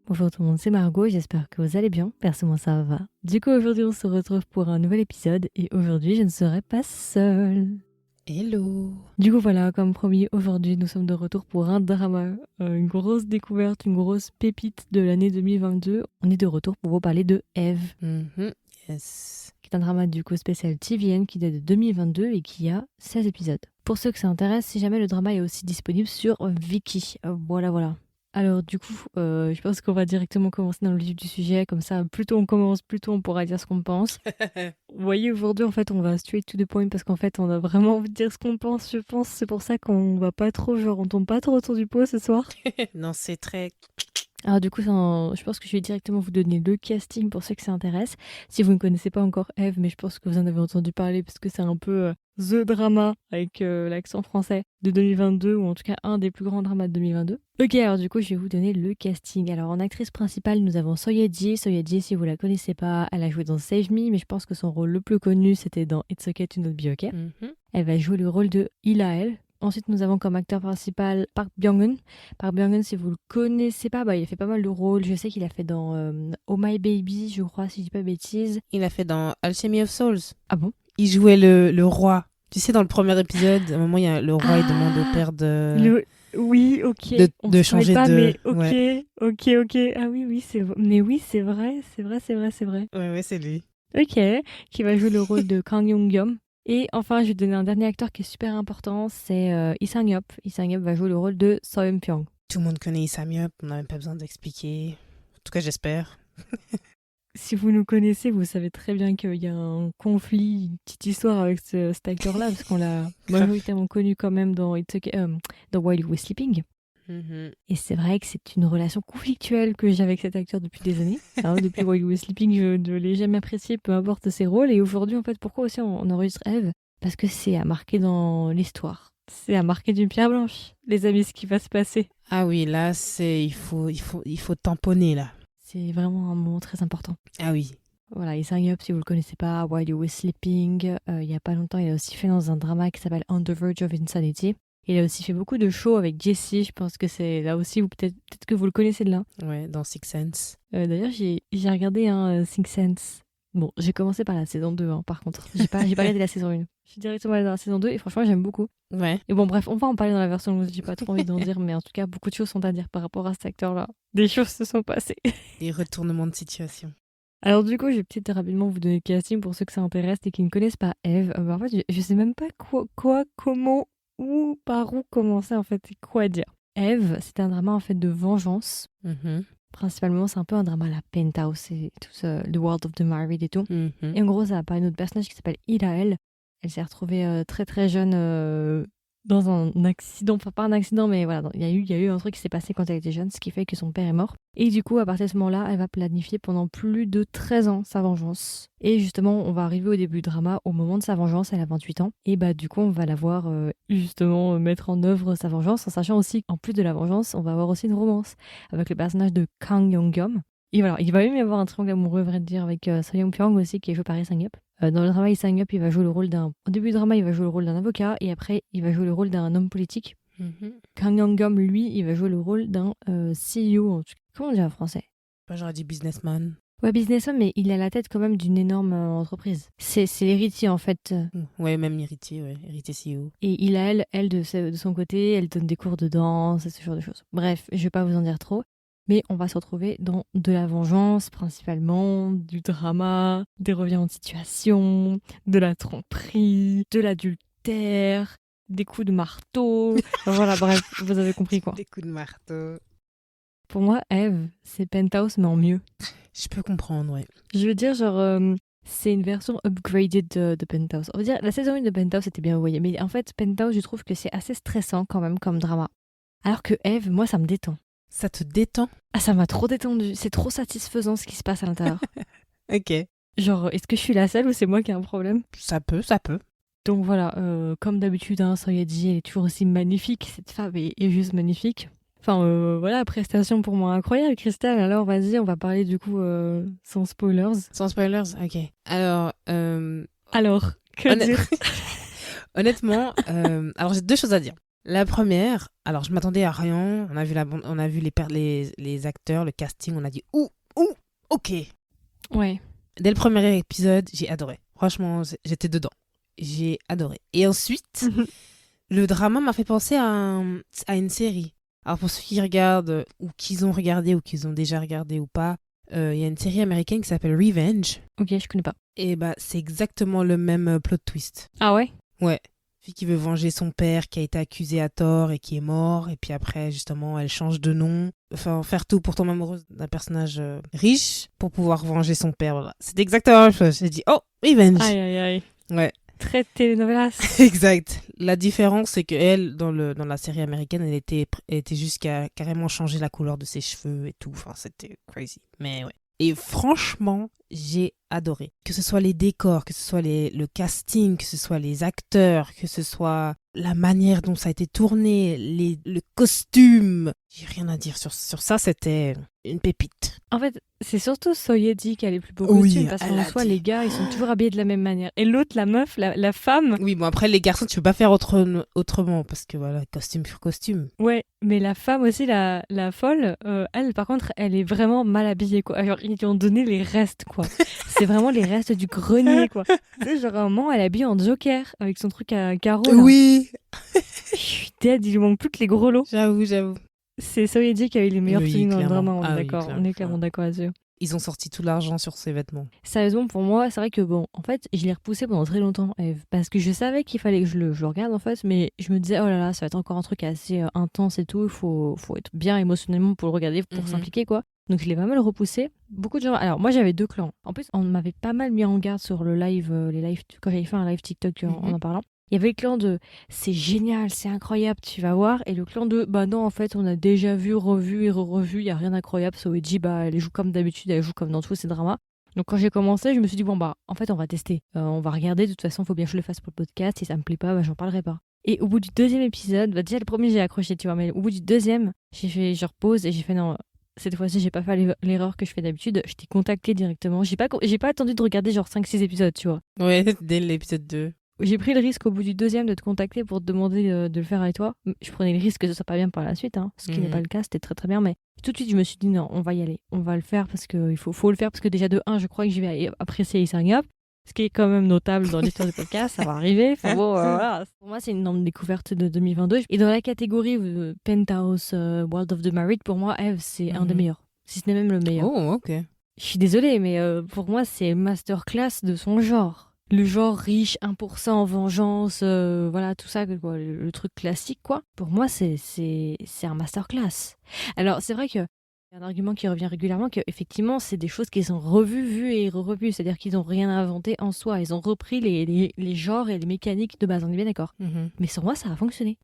Bonjour tout le monde, c'est Margot, j'espère que vous allez bien, perso moi ça va. Du coup aujourd'hui on se retrouve pour un nouvel épisode et aujourd'hui je ne serai pas seule. Hello. Du coup voilà, comme promis, aujourd'hui nous sommes de retour pour un drama, une grosse découverte, une grosse pépite de l'année 2022. On est de retour pour vous parler de Eve, Yes. qui est un drama du coup spécial TVN qui date de 2022 et qui a 16 épisodes. Pour ceux que ça intéresse, si jamais le drama est aussi disponible sur Viki, voilà. Alors du coup, je pense qu'on va directement commencer dans le vif du sujet, comme ça, plus tôt on commence, plus tôt on pourra dire ce qu'on pense. Vous voyez, aujourd'hui, en fait, on va straight to the point, parce qu'en fait, on a vraiment envie de dire ce qu'on pense, je pense. C'est pour ça qu'on va pas trop, genre, on tombe pas trop autour du pot ce soir. Non, c'est très... Alors du coup, je pense que je vais directement vous donner le casting pour ceux que ça intéresse. Si vous ne connaissez pas encore Eve, mais je pense que vous en avez entendu parler parce que c'est un peu the drama avec l'accent français de 2022, ou en tout cas un des plus grands dramas de 2022. Ok, alors du coup, je vais vous donner le casting. Alors en actrice principale, nous avons Soye Ji. Soye Ji, si vous la connaissez pas, elle a joué dans Save Me, mais je pense que son rôle le plus connu, c'était dans It's Okay to Not Be Okay. Elle va jouer le rôle de Ilael. Ensuite, nous avons comme acteur principal Park Byung-eun. Park Byung-eun, si vous le connaissez pas, il a fait pas mal de rôles. Je sais qu'il a fait dans Oh My Baby, je crois, si je dis pas bêtises. Il a fait dans Alchemy of Souls. Ah bon? Il jouait le roi. Tu sais, dans le premier épisode, à un moment, il y a le roi, il demande au père Oui, ok. On de se connaît changer pas, de... mais ok, Ouais, ok. Ah oui, c'est vrai. Mais oui, c'est vrai. ouais, c'est lui. Ok, qui va jouer le rôle de Kang Young-yeom. Et enfin, je vais donner un dernier acteur qui est super important, c'est Lee Sang-yeop. Lee Sang-yeop va jouer le rôle de Seo Eun-pyong. Tout le monde connaît Issa Miop, on n'a même pas besoin d'expliquer. En tout cas, j'espère. Si vous nous connaissez, vous savez très bien qu'il y a un conflit, une petite histoire avec cet acteur-là, parce qu'on l'a majoritairement connu quand même dans dans While You Were Sleeping. Et c'est vrai que c'est une relation conflictuelle que j'ai avec cet acteur depuis des années. Depuis While You Were Sleeping, je ne l'ai jamais apprécié, peu importe ses rôles. Et aujourd'hui, en fait, pourquoi aussi on enregistre Eve? Parce que c'est à marquer dans l'histoire. C'est à marquer d'une pierre blanche, les amis, ce qui va se passer. Ah oui, là, c'est... Il faut tamponner, là. C'est vraiment un moment très important. Ah oui. Voilà, Lee Sang-yeop, si vous le connaissez pas, While You Were Sleeping, il y a pas longtemps, il a aussi fait dans un drama qui s'appelle On the Verge of Insanity. Il a aussi fait beaucoup de shows avec Jessie, je pense que c'est là aussi, ou peut-être que vous le connaissez de là. Ouais, dans Six Sense. D'ailleurs, j'ai regardé Six Sense. Bon, j'ai commencé par la saison 2, par contre. J'ai pas regardé la saison 1. Je suis directement allée dans la saison 2 et franchement, j'aime beaucoup. Ouais. Et bon, bref, on va en parler dans la version longue, j'ai pas trop envie d'en dire, mais en tout cas, beaucoup de choses sont à dire par rapport à cet acteur-là. Des choses se sont passées. Des retournements de situation. Alors du coup, je vais peut-être rapidement vous donner le casting pour ceux que ça intéresse et qui ne connaissent pas Eve. En fait, je sais même pas comment, par où commencer en fait, et quoi dire. Eve, c'est un drama en fait de vengeance. Principalement, c'est un peu un drama à la Penthouse et tout ça, The World of the Married et tout. Et en gros, ça va parler d'un autre personnage qui s'appelle Ilael. Elle s'est retrouvée très très jeune dans un accident, enfin pas un accident, mais voilà, il y a eu un truc qui s'est passé quand elle était jeune, ce qui fait que son père est mort. Et du coup, à partir de ce moment-là, elle va planifier pendant plus de 13 ans sa vengeance. Et justement, on va arriver au début du drama, au moment de sa vengeance, elle a 28 ans. Et bah du coup, on va la voir justement mettre en œuvre sa vengeance, en sachant aussi qu'en plus de la vengeance, on va avoir aussi une romance avec le personnage de Kang Young-yeom. Et voilà, il va même y avoir un triangle amoureux, vrai dire, avec Seo Eun-pyong aussi, qui est joué par Lee Sang-yeop. Dans le drama, Lee Sang-yeop, il va jouer le rôle d'un... Au début du drama, il va jouer le rôle d'un avocat, et après, il va jouer le rôle d'un homme politique. Kang Young-yeom, lui, il va jouer le rôle d'un CEO, en tout cas. Comment on dit en français? J'aurais dit businessman. Ouais, businessman, mais il a la tête quand même d'une énorme entreprise. C'est l'héritier, en fait. Ouais, même héritier, ouais. Héritier CEO. Et il a, elle de son côté, elle donne des cours de danse et ce genre de choses. Bref, je vais pas vous en dire trop. Mais on va se retrouver dans de la vengeance, principalement, du drama, des revirements de situation, de la tromperie, de l'adultère, des coups de marteau. Enfin, voilà, bref, vous avez compris quoi. Des coups de marteau. Pour moi, Eve, c'est Penthouse, mais en mieux. Je peux comprendre, ouais. Je veux dire, genre, c'est une version upgraded de Penthouse. On va dire, la saison 1 de Penthouse était bien, vous voyez. Mais en fait, Penthouse, je trouve que c'est assez stressant quand même comme drama. Alors que Eve, moi, ça me détend. Ça te détend? Ah, ça m'a trop détendu. C'est trop satisfaisant ce qui se passe à l'intérieur. Ok. Genre, est-ce que je suis la seule ou c'est moi qui ai un problème? Ça peut. Donc voilà, comme d'habitude, Soyeji, elle est toujours aussi magnifique. Cette femme est juste magnifique. Enfin, voilà, prestation pour moi incroyable, Christelle. Alors, vas-y, on va parler du coup sans spoilers. Sans spoilers, ok. Alors, Alors, que dire? honnêtement, alors j'ai deux choses à dire. La première, alors je m'attendais à rien. On a vu on a vu les acteurs, le casting, on a dit ouh, ok. Ouais. Dès le premier épisode, j'ai adoré. Franchement, j'étais dedans. J'ai adoré. Et ensuite, le drama m'a fait penser à une série. Alors pour ceux qui regardent, ou qui ont regardé, ou qui ont déjà regardé ou pas, il y a une série américaine qui s'appelle Revenge. Ok, je connais pas. Et bah, c'est exactement le même plot twist. Ah ouais? Ouais. Fille qui veut venger son père qui a été accusé à tort et qui est mort. Et puis après, justement, elle change de nom. Enfin, faire tout pour tomber amoureuse d'un personnage riche pour pouvoir venger son père. Voilà. C'est exactement la même chose. J'ai dit, oh, Revenge. Aïe, aïe, aïe. Ouais. Très telenovelas. Exact. La différence, c'est qu'elle, dans la série américaine, elle était jusqu'à carrément changer la couleur de ses cheveux et tout. Enfin, c'était crazy. Mais ouais. Et franchement, j'ai adoré. Que ce soit les décors, que ce soit le casting, que ce soit les acteurs, que ce soit la manière dont ça a été tourné, le costume. J'ai rien à dire sur ça, c'était une pépite. En fait, c'est surtout Soyeji qui a les plus beaux Oui, costumes, parce elle qu'en a soi, dit. les gars, ils sont toujours habillés de la même manière. Et l'autre, la meuf, la femme, Oui, bon après les garçons, tu peux pas faire autrement parce que voilà, costume sur costume. ouais, mais la femme aussi, la folle, elle, par contre, elle est vraiment mal habillée, quoi. Genre, ils lui ont donné les restes, quoi. C'est vraiment les restes du grenier, quoi. Tu sais, genre, à un moment, elle est habillée en Joker, avec son truc à carreaux, là. Oui, Je suis dead, il lui manque plus que les gros lots. j'avoue. C'est Soyeji qui a eu les meilleurs Oui, tenues dans le clairement. drama, on est Ah oui, d'accord. clairement. On est clairement d'accord là-dessus. Ils ont sorti tout l'argent sur ses vêtements. Sérieusement, pour moi, c'est vrai que bon, en fait, je l'ai repoussé pendant très longtemps, Eve, parce que je savais qu'il fallait que je le regarde en fait, mais je me disais, oh là là, ça va être encore un truc assez intense et tout, il faut être bien émotionnellement pour le regarder, pour s'impliquer quoi. Donc je l'ai pas mal repoussé. Beaucoup de gens. Alors moi j'avais deux clans. En plus, on m'avait pas mal mis en garde sur le live, les lives, quand j'avais fait un live TikTok en parlant. Il y avait le clan de c'est génial, c'est incroyable, tu vas voir. Et le clan de bah non, en fait, on a déjà vu, revu et revu, il y a rien d'incroyable. Soeji, bah elle joue comme d'habitude, elle joue comme dans tous ses dramas. Donc quand j'ai commencé, je me suis dit bon bah en fait on va tester, on va regarder. De toute façon, il faut bien que je le fasse pour le podcast. Si ça me plaît pas, bah j'en parlerai pas. Et au bout du deuxième épisode, bah déjà le premier j'ai accroché, tu vois, mais au bout du deuxième, je repose et j'ai fait non. Cette fois-ci, j'ai pas fait l'erreur que je fais d'habitude. Je t'ai contacté directement. J'ai pas attendu de regarder genre 5-6 épisodes, tu vois. Ouais, dès l'épisode 2. J'ai pris le risque au bout du deuxième de te contacter pour te demander de le faire avec toi. Je prenais le risque que ce soit pas bien par la suite, hein, ce qui n'est pas le cas, c'était très très bien. Mais tout de suite, je me suis dit non, on va y aller. On va le faire parce qu'il faut le faire. Parce que déjà, de 1, je crois que je vais apprécier Isangap. Ce qui est quand même notable dans l'histoire du podcast, ça va arriver. Enfin bon, voilà. Pour moi, c'est une énorme découverte de 2022. Et dans la catégorie Penthouse World of the Married, pour moi, Eve, c'est un des meilleurs. Si ce n'est même le meilleur. Oh, ok. Je suis désolée, mais pour moi, c'est masterclass de son genre. Le genre riche, 1% vengeance, voilà, tout ça, quoi, le truc classique, quoi. Pour moi, c'est un masterclass. Alors, c'est vrai que y a un argument qui revient régulièrement, qu'effectivement, c'est des choses qui sont revues, vues et revues. C'est-à-dire qu'ils n'ont rien inventé en soi. Ils ont repris les genres et les mécaniques de base, on est bien d'accord. Mais sur moi, ça a fonctionné.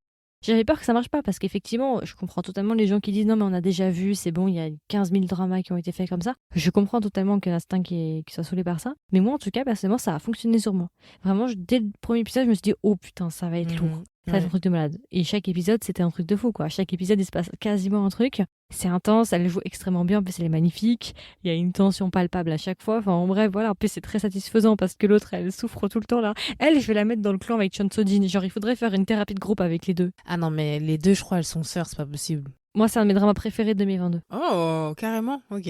J'avais peur que ça marche pas parce qu'effectivement, je comprends totalement les gens qui disent non, mais on a déjà vu, c'est bon, il y a 15 000 dramas qui ont été faits comme ça. Je comprends totalement qu'il y en a certains qui soient saoulés par ça. Mais moi, en tout cas, personnellement, ça a fonctionné sur moi. Vraiment, dès le premier épisode, je me suis dit, oh putain, ça va être lourd. Ça va être un truc de malade. Et chaque épisode, c'était un truc de fou, quoi. Chaque épisode, il se passe quasiment un truc. C'est intense, elle joue extrêmement bien, en plus elle est magnifique. Il y a une tension palpable à chaque fois. Enfin, en bref, voilà. En plus, c'est très satisfaisant parce que l'autre, elle souffre tout le temps, là. Elle, je vais la mettre dans le clan avec Chon Sojin. Genre, il faudrait faire une thérapie de groupe avec les deux. Ah non, mais les deux, je crois, elles sont sœurs, c'est pas possible. Moi, c'est un de mes dramas préférés de 2022. Oh, carrément, ok.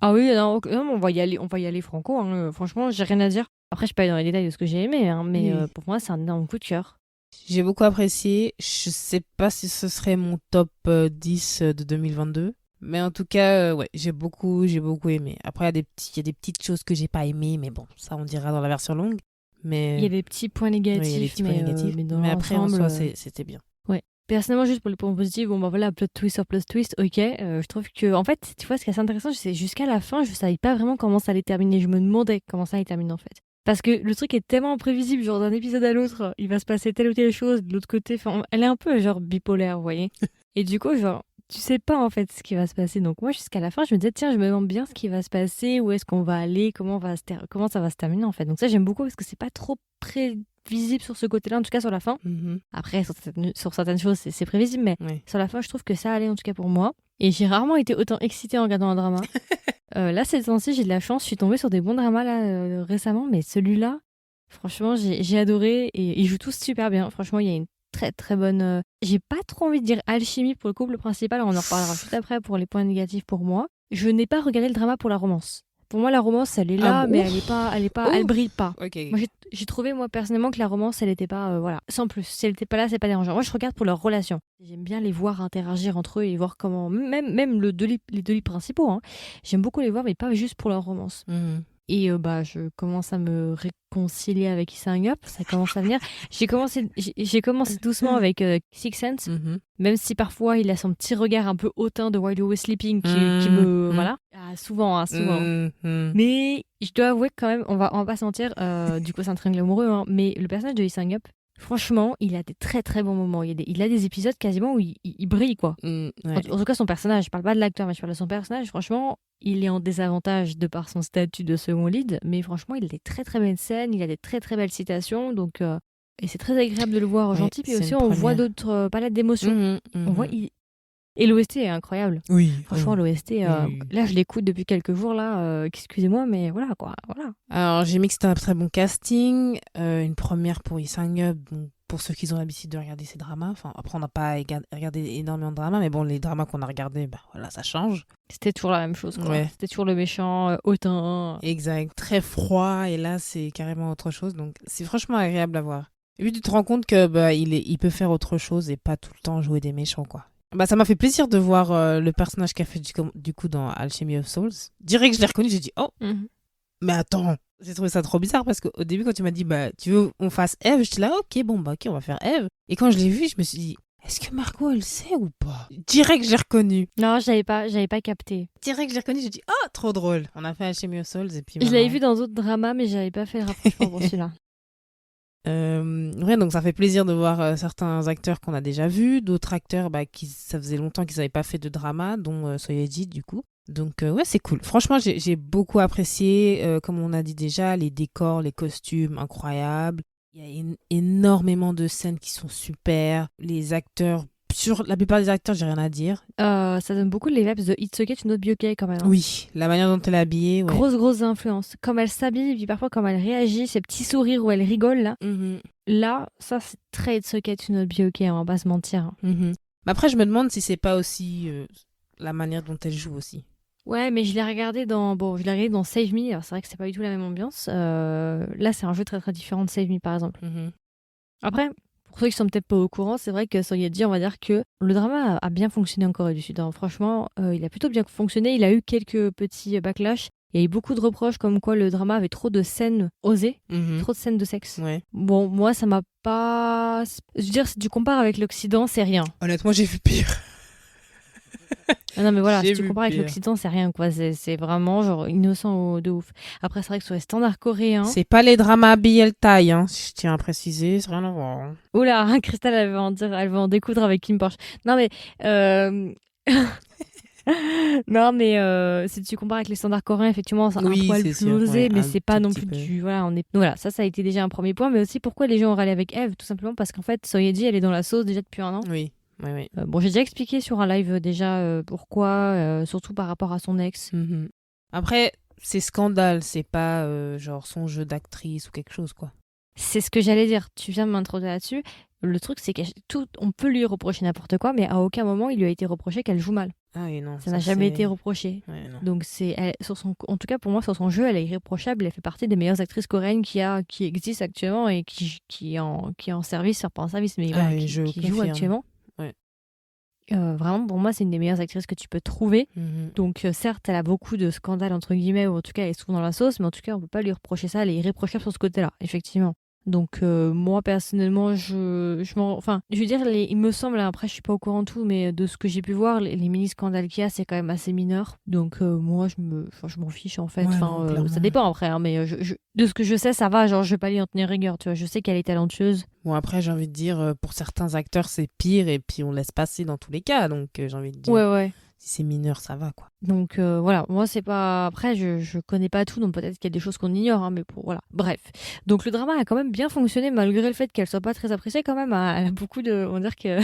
Ah oui, non, on va y aller franco. Hein. Franchement, j'ai rien à dire. Après, je suis pas allée dans les détails de ce que j'ai aimé, hein, mais Oui. pour moi, c'est un énorme coup de cœur. J'ai beaucoup apprécié. Je sais pas si ce serait mon top 10 de 2022. Mais en tout cas, ouais, j'ai beaucoup aimé. Après, il y a des petites choses que j'ai pas aimées, mais bon, ça, on dira dans la version longue. Mais Il y a des petits points négatifs, oui, il y a des petits points négatifs. mais dans Mais après, en l'ensemble, soi, c'était bien. ouais. Personnellement, juste pour les points positifs, bon bah voilà, plot twist sur plot twist, ok. Je trouve que, en fait, tu vois, ce qui est assez intéressant, c'est jusqu'à la fin, je savais pas vraiment comment ça allait terminer. Je me demandais comment ça allait terminer en fait. Parce que le truc est tellement imprévisible, genre d'un épisode à l'autre, il va se passer telle ou telle chose, de l'autre côté, enfin, elle est un peu genre bipolaire, vous voyez. Et du coup, genre, tu sais pas en fait ce qui va se passer. Donc moi, jusqu'à la fin, je me disais, tiens, je me demande bien ce qui va se passer, où est-ce qu'on va aller, comment ça va se terminer en fait. Donc ça, j'aime beaucoup parce que c'est pas trop prévisible sur ce côté-là, en tout cas sur la fin. Après, sur certaines choses, c'est prévisible, mais sur la fin, je trouve que ça allait en tout cas pour moi. Et j'ai rarement été autant excitée en regardant un drama. Là, ces temps-ci, j'ai de la chance. Je suis tombée sur des bons dramas récemment, mais celui-là, franchement, j'ai adoré et ils jouent tous super bien. Franchement, il y a une très très bonne. J'ai pas trop envie de dire alchimie pour le couple principal, on en reparlera juste après pour les points négatifs pour moi. Je n'ai pas regardé le drama pour la romance. Pour moi, la romance, elle est Ah là, bon, mais ouf, elle ouf. brille pas. Ok. Moi, j'ai trouvé, moi, personnellement, que la romance, elle était pas, voilà, sans plus. Si elle était pas là, c'est pas dérangeant. Moi, je regarde pour leur relation. J'aime bien les voir interagir entre eux et voir comment, même les deux leads principaux, hein. J'aime beaucoup les voir, mais pas juste pour leur romance. Mhm. Et je commence à me réconcilier avec Issa Up, ça commence à venir. J'ai commencé doucement avec Six Sense, Mhm. même si parfois il a son petit regard un peu hautain de While You Were Sleeping qui Mhm. me... Voilà. Ah, souvent, hein, souvent. Mhm. Mais je dois avouer que quand même, on va pas se mentir, du coup c'est un triangle amoureux, hein, mais le personnage de Issa Up, franchement, il a des très très bons moments. Il a des épisodes quasiment où il brille, quoi. Ouais. En tout cas, son personnage, je parle pas de l'acteur, mais je parle de son personnage. Franchement, il est en désavantage de par son statut de second lead, mais franchement, il a des très très belles scènes, il a des très très belles citations, donc et c'est très agréable de le voir Ouais, gentil. Puis c'est aussi, une on voit première. d'autres palettes d'émotions. Mhm. On voit, Mhm. et l'OST est incroyable. Oui. Franchement, l'OST, Oui. là, je l'écoute depuis quelques jours, là. Excusez-moi, mais voilà, quoi. Voilà. Alors, j'ai mis que c'était un très bon casting. Une première pour Up, donc pour ceux qui ont l'habitude de regarder ces dramas. Enfin, après, on n'a pas regardé énormément de dramas, mais bon, les dramas qu'on a regardés, bah voilà, ça change. C'était toujours la même chose, quoi. Ouais. C'était toujours le méchant, hautain. Exact. Très froid, et là, c'est carrément autre chose. Donc, c'est franchement agréable à voir. Et puis, tu te rends compte que bah, il peut faire autre chose et pas tout le temps jouer des méchants, quoi. Bah, ça m'a fait plaisir de voir le personnage qu'il a fait du coup dans Alchemy of Souls. Direct, je l'ai reconnu, j'ai dit, oh, Mhm. mais attends, j'ai trouvé ça trop bizarre parce qu'au début, quand tu m'as dit, bah, tu veux qu'on fasse Eve, j'étais là, ok, bon, bah, ok, on va faire Eve. Et quand je l'ai vu, je me suis dit, est-ce que Margot, elle sait ou pas? Direct, je l'ai reconnu. Non, j'avais pas capté. Direct, je l'ai reconnu, j'ai dit, oh, trop drôle. On a fait Alchemy of Souls et puis Je l'avais maintenant. vu dans d'autres dramas, mais j'avais pas fait le rapprochement pour celui-là. Ouais, donc ça fait plaisir de voir certains acteurs qu'on a déjà vus, d'autres acteurs bah, qui ça faisait longtemps qu'ils n'avaient pas fait de drama, dont Soyeji du coup. Donc ouais, c'est cool. Franchement, j'ai beaucoup apprécié, comme on a dit déjà, les décors, les costumes, incroyables. Il y a énormément de scènes qui sont super. Les acteurs, sur la plupart des acteurs, j'ai rien à dire. Ça donne beaucoup les vibes de It's Okay to Not Be Okay quand même. Hein. Oui, la manière dont elle est habillée, ouais. Grosse influence. Comme elle s'habille, puis parfois comme elle réagit, ces petits sourires où elle rigole là. Mhm, Là, ça c'est très It's Okay to Not Be Okay, on va pas se mentir. mhm. Mais après, je me demande si c'est pas aussi la manière dont elle joue aussi. Ouais, mais je l'ai regardé dans Save Me. Alors c'est vrai que c'est pas du tout la même ambiance. Là, c'est un jeu très très différent de Save Me par exemple. Mhm. Après, pour ceux qui sont peut-être pas au courant, c'est vrai que Soyeji, on va dire que le drama a bien fonctionné en Corée du Sud. Hein. Franchement, il a plutôt bien fonctionné. Il a eu quelques petits backlash. Il y a eu beaucoup de reproches comme quoi le drama avait trop de scènes osées, Mhm. trop de scènes de sexe. Ouais. Bon, moi, ça m'a pas... Je veux dire, si tu compares avec l'Occident, c'est rien. Honnêtement, j'ai vu pire. Ah non, mais voilà, J'ai si tu vu compares avec pire. l'Occident, c'est rien, quoi. C'est vraiment, genre, innocent de ouf. Après, c'est vrai que sur les standards coréens... C'est pas les dramas BL taille, hein, si je tiens à préciser, c'est rien à voir. Hein. Oula, Christelle, elle va en découdre avec Kim Porsche. Non, mais... Non, mais si tu compares avec les standards coréens, effectivement, c'est Oui, un poil c'est plus sûr, osé, ouais, mais un c'est pas tout non petit plus peu. du. Voilà, voilà, ça a été déjà un premier point, mais aussi pourquoi les gens ont râlé avec Eve, tout simplement parce qu'en fait, Soyeji, elle est dans la sauce déjà depuis un an. Oui, oui, oui. Bon, j'ai déjà expliqué sur un live déjà pourquoi, surtout par rapport à son ex. Mhm. Après, c'est scandale, c'est pas genre son jeu d'actrice ou quelque chose, quoi. C'est ce que j'allais dire, tu viens de m'introduire là-dessus. Le truc, c'est qu'on peut lui reprocher n'importe quoi, mais à aucun moment il lui a été reproché qu'elle joue mal. Ah oui, non. Ça n'a jamais c'est- été reproché. Ouais, non. Donc en tout cas pour moi sur son jeu, elle est irréprochable. Elle fait partie des meilleures actrices coréennes qui existent actuellement et qui est en service, enfin pas en service, mais voilà, oui, qui je joue confirme. actuellement. Ouais. Vraiment pour moi c'est une des meilleures actrices que tu peux trouver. Mhm. Donc certes elle a beaucoup de scandales entre guillemets ou en tout cas elle est souvent dans la sauce, mais en tout cas on peut pas lui reprocher ça. Elle est irréprochable sur ce côté-là, effectivement. Donc moi personnellement enfin je veux dire il me semble, après je suis pas au courant de tout, mais de ce que j'ai pu voir les mini scandales qu'il y a c'est quand même assez mineur, donc moi je m'en fiche en fait. Ouais, Enfin non, clairement. ça dépend après, hein, mais de ce que je sais ça va, genre je vais pas lui en tenir rigueur, tu vois, je sais qu'elle est talentueuse. Bon, après, j'ai envie de dire, pour certains acteurs, c'est pire et puis on laisse passer dans tous les cas. Donc, j'ai envie de dire, Ouais. si c'est mineur, ça va, quoi. Donc voilà, moi c'est pas. Après, je connais pas tout, donc peut-être qu'il y a des choses qu'on ignore, hein, mais voilà. Bref. Donc le drama a quand même bien fonctionné, malgré le fait qu'elle soit pas très appréciée, quand même. Elle a beaucoup de. On va dire que.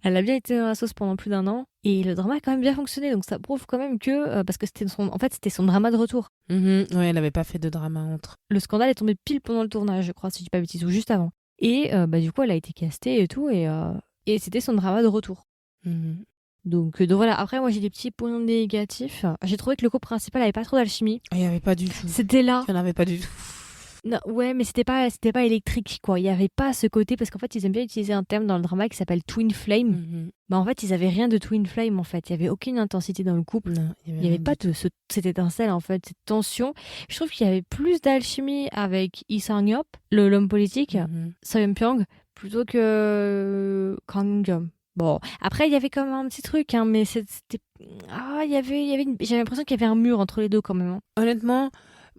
Elle a bien été dans la sauce pendant plus d'un an. Et le drama a quand même bien fonctionné, donc ça prouve quand même que. Parce que c'était son drama de retour. Ouais, elle avait pas fait de drama entre. Le scandale est tombé pile pendant le tournage, je crois, si je dis pas de bêtises, ou juste avant. Et du coup, elle a été castée et tout, et c'était son drama de retour. Mhm. Donc voilà, après moi j'ai des petits points négatifs. J'ai trouvé que le couple principal avait pas trop d'alchimie. Ah, il n'y avait pas du tout. C'était là. Il n'y en avait pas du tout. Non, ouais, mais c'était pas électrique, quoi. Il y avait pas ce côté, parce qu'en fait ils aiment bien utiliser un terme dans le drama qui s'appelle twin flame. Mhm. Bah en fait ils avaient rien de twin flame en fait. Il y avait aucune intensité dans le couple. Non, Il y avait rien pas du tout. cette étincelle en fait, cette tension. Je trouve qu'il y avait plus d'alchimie avec Lee Sang-hyop, l'homme politique, Mhm. Seo Pyong, plutôt que Kang Jum. Bon, après il y avait quand même un petit truc, hein, mais c'était j'avais l'impression qu'il y avait un mur entre les deux quand même, hein. Honnêtement,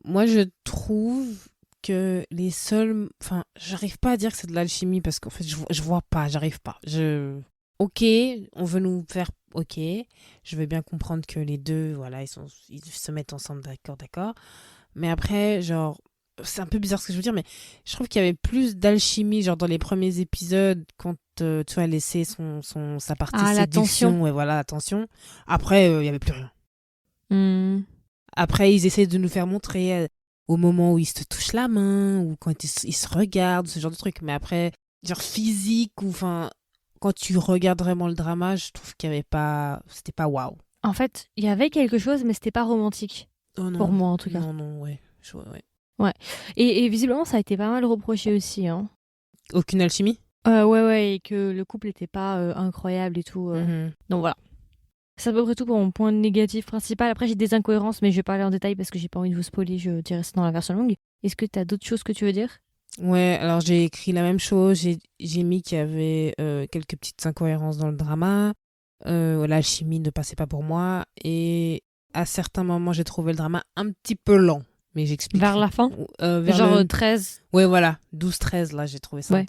moi je trouve que les seuls... Enfin, j'arrive pas à dire que c'est de l'alchimie parce qu'en fait, je vois pas, j'arrive pas. Ok, on veut nous faire... Ok, je veux bien comprendre que les deux, voilà, ils se mettent ensemble, d'accord. Mais après, genre, c'est un peu bizarre ce que je veux dire, mais je trouve qu'il y avait plus d'alchimie, genre dans les premiers épisodes, quand tu as laissé sa partie Ah, la séduction, tension. et voilà, la tension. Après, il y avait plus rien. Hmm. Après, ils essaient de nous faire montrer au moment où ils se touchent la main, ou quand ils se regardent, ce genre de truc. Mais après, genre physique, ou enfin, quand tu regardes vraiment le drama, je trouve qu'il y avait pas. C'était pas waouh. En fait, il y avait quelque chose, mais c'était pas romantique. Oh Pour non, moi, en tout cas. non, ouais. Ouais. Ouais. Et visiblement, ça a été pas mal reproché aussi, hein. Aucune alchimie. Ouais, et que le couple était pas incroyable et tout. Mhm. Donc voilà. C'est à peu près tout pour mon point négatif principal. Après, j'ai des incohérences, mais je vais pas aller en détail parce que j'ai pas envie de vous spoiler. Je dirai ça dans la version longue. Est-ce que t'as d'autres choses que tu veux dire? Ouais, alors j'ai écrit la même chose. J'ai mis qu'il y avait quelques petites incohérences dans le drama. L'alchimie ne passait pas pour moi. Et à certains moments, j'ai trouvé le drama un petit peu lent. Mais Vers j'expliquerai. la fin? Vers Genre le... 13? Ouais, voilà. 12-13, là, j'ai trouvé ça Ouais. un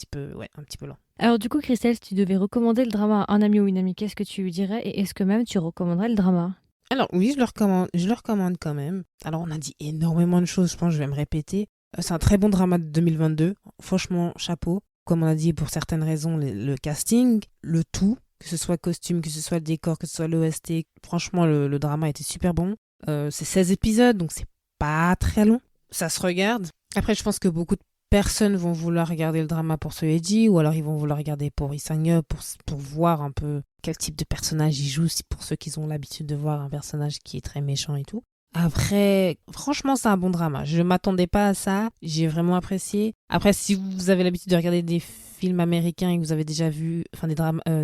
petit peu lent. Alors du coup, Christelle, si tu devais recommander le drama à un ami ou une amie, qu'est-ce que tu lui dirais? Et est-ce que même tu recommanderais le drama? Alors, oui, je le recommande quand même. Alors, on a dit énormément de choses, je pense que je vais me répéter. C'est un très bon drama de 2022. Franchement, chapeau. Comme on a dit, pour certaines raisons, le casting, le tout, que ce soit costume, que ce soit le décor, que ce soit l'OST, franchement, le drama était super bon. C'est 16 épisodes, donc c'est pas très long. Ça se regarde. Après, je pense que beaucoup de personnes vont vouloir regarder le drama pour ce Eiji, ou alors ils vont vouloir regarder pour Isangyo, pour voir un peu quel type de personnage il joue, si pour ceux qui ont l'habitude de voir un personnage qui est très méchant et tout. Après, franchement, c'est un bon drama. Je m'attendais pas à ça. J'ai vraiment apprécié. Après, si vous avez l'habitude de regarder des films américains et que vous avez déjà vu, enfin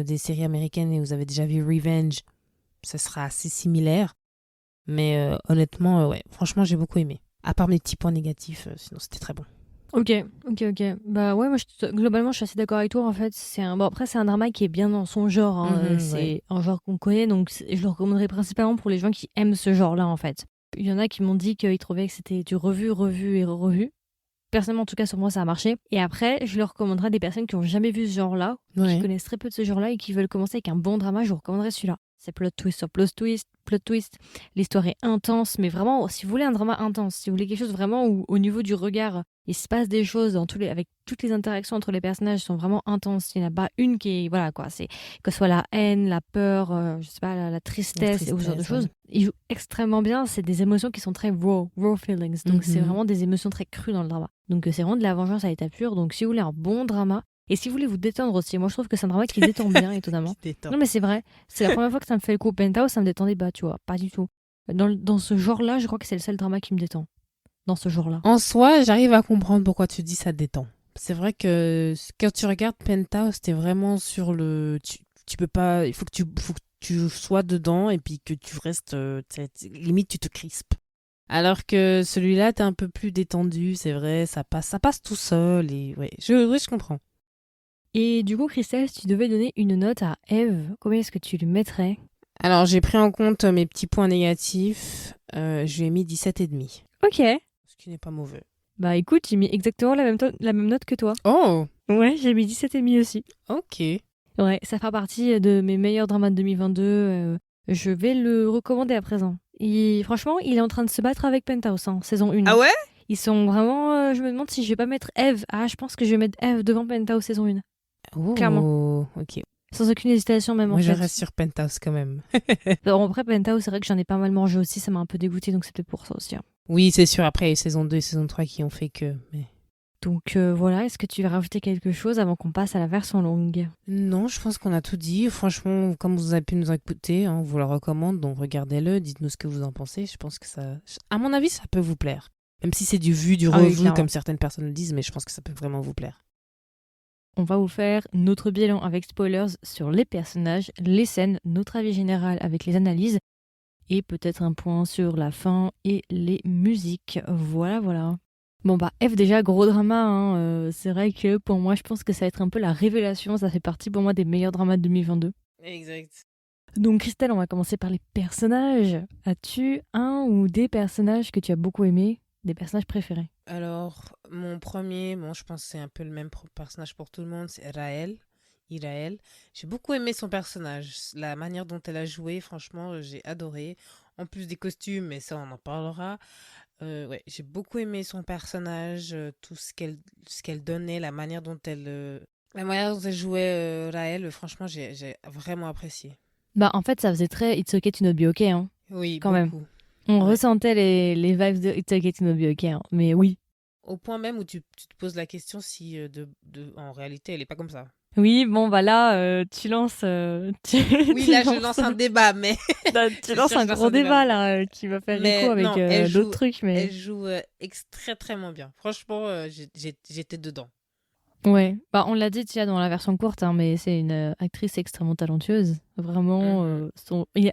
des séries américaines et vous avez déjà vu Revenge, ça sera assez similaire. Mais honnêtement, ouais, franchement, j'ai beaucoup aimé. À part mes petits points négatifs, sinon c'était très bon. Ok. Bah ouais, moi globalement je suis assez d'accord avec toi en fait. Bon, après c'est un drama qui est bien dans son genre, hein. Ouais. C'est un genre qu'on connaît, donc je le recommanderais principalement pour les gens qui aiment ce genre-là en fait. Il y en a qui m'ont dit qu'ils trouvaient que c'était du revu et revu. Personnellement, en tout cas, sur moi, ça a marché. Et après, je le recommanderais à des personnes qui n'ont jamais vu ce genre-là, qui Ouais. connaissent très peu de ce genre-là et qui veulent commencer avec un bon drama. Je vous recommanderais celui-là. C'est plot twist sur plot twist. L'histoire est intense, mais vraiment, si vous voulez un drama intense, si vous voulez quelque chose vraiment où, au niveau du regard, il se passe des choses avec toutes les interactions entre les personnages sont vraiment intenses. Il n'y en a pas une qui est, voilà quoi, c'est que ce soit la haine, la peur, je sais pas, la tristesse et ce genre de choses. Ouais. Il joue extrêmement bien. C'est des émotions qui sont très raw feelings. Donc c'est vraiment des émotions très crues dans le drama. Donc c'est vraiment de la vengeance à l'état pur. Donc si vous voulez un bon drama, et si vous voulez vous détendre aussi, moi je trouve que c'est un drama qui détend bien, étonnamment. Non mais c'est vrai, c'est la première fois que ça me fait le coup. Penthouse, ça me détendait pas, tu vois, pas du tout. Dans ce genre-là, je crois que c'est le seul drama qui me détend. Dans ce genre-là. En soi, j'arrive à comprendre pourquoi tu dis ça détend. C'est vrai que quand tu regardes Penthouse, t'es vraiment sur le... Tu peux pas... Il faut que tu sois dedans et puis que tu restes... limite, tu te crispes. Alors que celui-là, t'es un peu plus détendu, c'est vrai, ça passe tout seul et ouais, je comprends. Et du coup, Christelle, si tu devais donner une note à Eve, combien est-ce que tu lui mettrais? Alors, j'ai pris en compte mes petits points négatifs. Je lui ai mis 17,5. Ok. Ce qui n'est pas mauvais. Bah écoute, j'ai mis exactement la même note que toi. Oh, Ouais, j'ai mis 17,5 aussi. ok. Ouais, ça fera partie de mes meilleurs dramas de 2022. Je vais le recommander à présent. Franchement, il est en train de se battre avec Penthouse, hein, saison 1. Ah ouais? Ils sont vraiment... je me demande si je vais pas mettre Eve. Ah, je pense que je vais mettre Eve devant Penthouse saison 1. Clairement. Oh, ok. Sans aucune hésitation même, Moi, en je fait. reste sur Penthouse quand même. Alors, après, Penthouse, c'est vrai que j'en ai pas mal mangé aussi. Ça m'a un peu dégoûté, donc c'est peut-être pour ça aussi, hein. Oui, c'est sûr. Après, il y a eu saison 2 et saison 3 qui ont fait que... Mais... Donc voilà, est-ce que tu veux rajouter quelque chose avant qu'on passe à la version longue? Non, je pense qu'on a tout dit. Franchement, comme vous avez pu nous écouter, on vous le recommande, donc regardez-le, dites-nous ce que vous en pensez. Je pense que ça, à mon avis, ça peut vous plaire. Même si c'est du vu, du Ah oui, revu, clairement. comme certaines personnes le disent, mais je pense que ça peut vraiment vous plaire. On va vous faire notre bilan avec spoilers sur les personnages, les scènes, notre avis général avec les analyses et peut-être un point sur la fin et les musiques. Voilà, voilà. Bon bah F déjà gros drama, hein. C'est vrai que pour moi je pense que ça va être un peu la révélation, ça fait partie pour moi des meilleurs dramas de 2022. Exact. Donc Christelle, on va commencer par les personnages. As-tu un ou des personnages que tu as beaucoup aimés, des personnages préférés? Alors, mon premier, bon, je pense que c'est un peu le même personnage pour tout le monde, c'est Raël. Iraël. J'ai beaucoup aimé son personnage. La manière dont elle a joué, franchement, j'ai adoré. En plus des costumes, mais ça, on en parlera. Ouais, j'ai beaucoup aimé son personnage, tout ce qu'elle donnait, la manière dont elle jouait Raël. Franchement, j'ai vraiment apprécié. Bah en fait ça faisait très It's okay to not be okay, hein, Oui, quand même. beaucoup. On Ouais. ressentait les vibes de It's okay to not be okay, hein. Mais oui. Au point même où tu te poses la question si, en réalité, elle est pas comme ça. Oui, bon bah là, tu lances... Oui, tu là, je lances, lance un débat, mais tu c'est lances sûr, un je lance gros un débat. débat là, qui va faire écho Mais avec non, d'autres trucs, mais... elle joue extrêmement bien. Franchement, j'étais dedans. Ouais, bah on l'a dit déjà dans la version courte, hein, mais c'est une actrice extrêmement talentueuse. Vraiment, Mhm.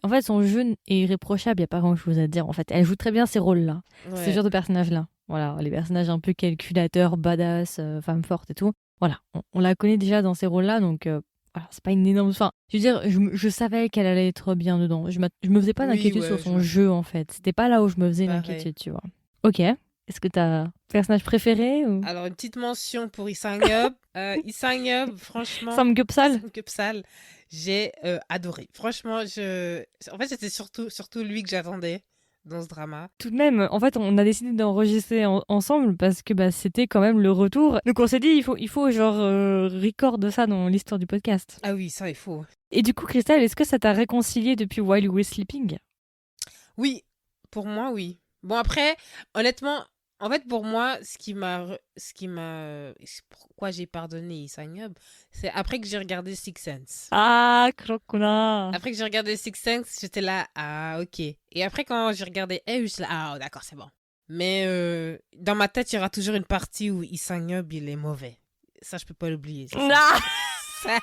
en fait, son jeu est irréprochable, il n'y a pas grand-chose à dire. En fait, elle joue très bien ces rôles-là, ce Ouais. genre de personnages-là. Voilà, les personnages un peu calculateurs, badass, femme forte et tout. Voilà, on la connaît déjà dans ces rôles-là, donc voilà, c'est pas une énorme... Enfin, je veux dire, je savais qu'elle allait être bien dedans. Je me faisais pas Oui, d'inquiétude sur ouais, son jeu, en fait. C'était pas là où je me faisais une pareil. inquiétude, tu vois. Ok, est-ce que t'as un personnage préféré ou... Alors, une petite mention pour Isangub. Isangub, franchement, Sam Gupsal? Sam Gupsal, j'ai adoré. Franchement, en fait, c'était surtout lui que j'attendais dans ce drama. Tout de même, en fait, on a décidé d'enregistrer ensemble parce que bah, c'était quand même le retour. Donc on s'est dit, il faut genre record de ça dans l'histoire du podcast. Ah oui, ça, il faut. Et du coup, Christelle, est-ce que ça t'a réconcilié depuis While You Were Sleeping? Oui, pour moi, oui. Bon, après, honnêtement, en fait, pour moi, pourquoi j'ai pardonné Isangub, c'est après que j'ai regardé Six Sense. Ah, Krokuna! Après que j'ai regardé Six Sense, j'étais là, ah, ok. Et après, quand j'ai regardé Elle, j'étais là, ah, d'accord, c'est bon. Mais dans ma tête, il y aura toujours une partie où Isangub, il est mauvais. Ça, je peux pas l'oublier. Ah, Ça,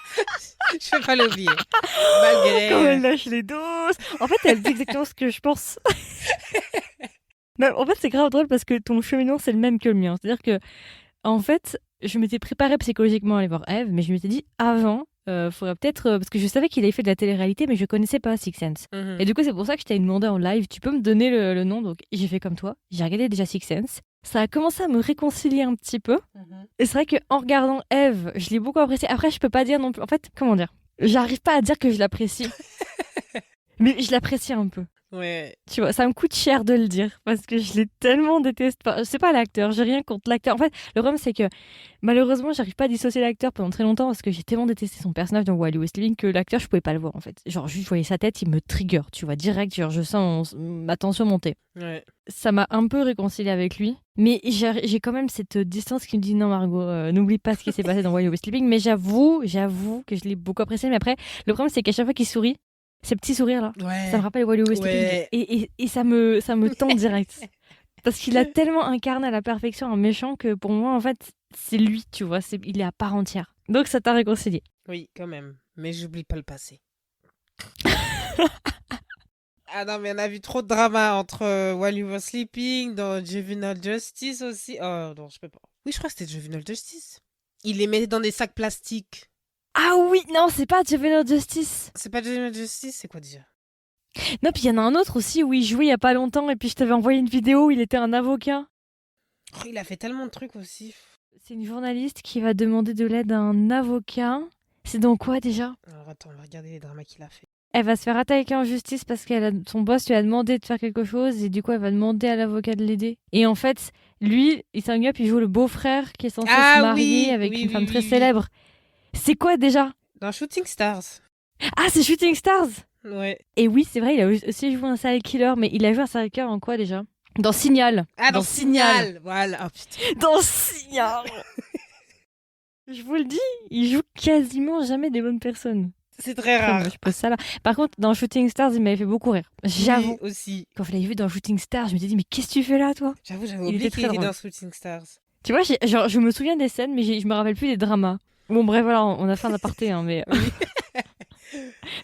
je peux pas l'oublier. comme Malgré... elle lâche les doses! En fait, elle dit exactement ce que je pense. Mais en fait, c'est grave drôle parce que ton cheminement, c'est le même que le mien. C'est-à-dire que en fait, je m'étais préparée psychologiquement à aller voir Eve, mais je m'étais dit avant, faudrait peut-être. Parce que je savais qu'il avait fait de la télé-réalité, mais je connaissais pas Six Sense. Mhm, Et du coup, c'est pour ça que je t'avais demandé en live, tu peux me donner le nom? Donc j'ai fait comme toi, j'ai regardé déjà Six Sense. Ça a commencé à me réconcilier un petit peu. mhm. Et c'est vrai qu'en regardant Eve, je l'ai beaucoup apprécié. Après, je peux pas dire non plus. En fait, comment dire? J'arrive pas à dire que je l'apprécie, mais je l'apprécie un peu. Ouais, Tu vois, ça me coûte cher de le dire parce que je l'ai tellement détesté. Enfin, c'est pas l'acteur, j'ai rien contre l'acteur. En fait, le problème c'est que malheureusement, j'arrive pas à dissocier l'acteur pendant très longtemps parce que j'ai tellement détesté son personnage dans While You Were Sleeping que l'acteur, je pouvais pas le voir en fait. Genre, juste je voyais sa tête, il me trigger, tu vois, direct, genre je sens ma tension monter. ouais. Ça m'a un peu réconcilié avec lui, mais j'ai quand même cette distance qui me dit non Margot, n'oublie pas ce qui s'est passé dans While You Were Sleeping. Mais j'avoue que je l'ai beaucoup apprécié. Mais après, le problème c'est qu'à chaque fois qu'il sourit, ces petits sourires là, ça me Ouais, rappelle While You Were Sleeping ouais. et ça me tend direct. Parce qu'il a tellement incarné à la perfection un méchant que pour moi, en fait, c'est lui, tu vois, il est à part entière. Donc ça t'a réconcilié. Oui, quand même. Mais j'oublie pas le passé. Ah non, mais on a vu trop de drama entre While You Were Sleeping, dans Juvenile Justice aussi. Oh non, je peux pas. Oui, je crois que c'était Juvenile Justice. Il les mettait dans des sacs plastiques. Ah oui, non, c'est pas Juvenile Justice. C'est pas Juvenile Justice, c'est quoi déjà? Non, puis il y en a un autre aussi où il jouait il y a pas longtemps et puis je t'avais envoyé une vidéo où il était un avocat. Oh, il a fait tellement de trucs aussi. C'est une journaliste qui va demander de l'aide à un avocat. C'est dans quoi déjà? Alors attends, on va regarder les dramas qu'il a fait. Elle va se faire attaquer en justice parce que son boss lui a demandé de faire quelque chose et du coup elle va demander à l'avocat de l'aider. Et en fait, lui, il up, il joue le beau-frère qui est censé se Ah marier oui, avec oui, une oui, femme très oui, oui. célèbre. C'est quoi déjà? Dans Shooting Stars. Ah, c'est Shooting Stars! Ouais. Et oui, c'est vrai, il a aussi joué un serial killer, mais il a joué un serial killer en quoi déjà? Dans Signal. Ah, dans Dans Signal. Signal. Voilà. Oh, putain. Dans Signal. Je vous le dis, il joue quasiment jamais des bonnes personnes. C'est très Très rare. moche, pas ça là. Par contre, dans Shooting Stars, il m'avait fait beaucoup rire. J'avoue. Oui, aussi. Quand je l'avais vu dans Shooting Stars, je me suis dit, mais qu'est-ce que tu fais là, toi? J'avoue, j'avais Il oublié était qu'il très était drôle. dans Shooting Stars. Tu vois, genre, je me souviens des scènes, mais je me rappelle plus des dramas. Bon, bref, voilà, on a fait un aparté, hein, mais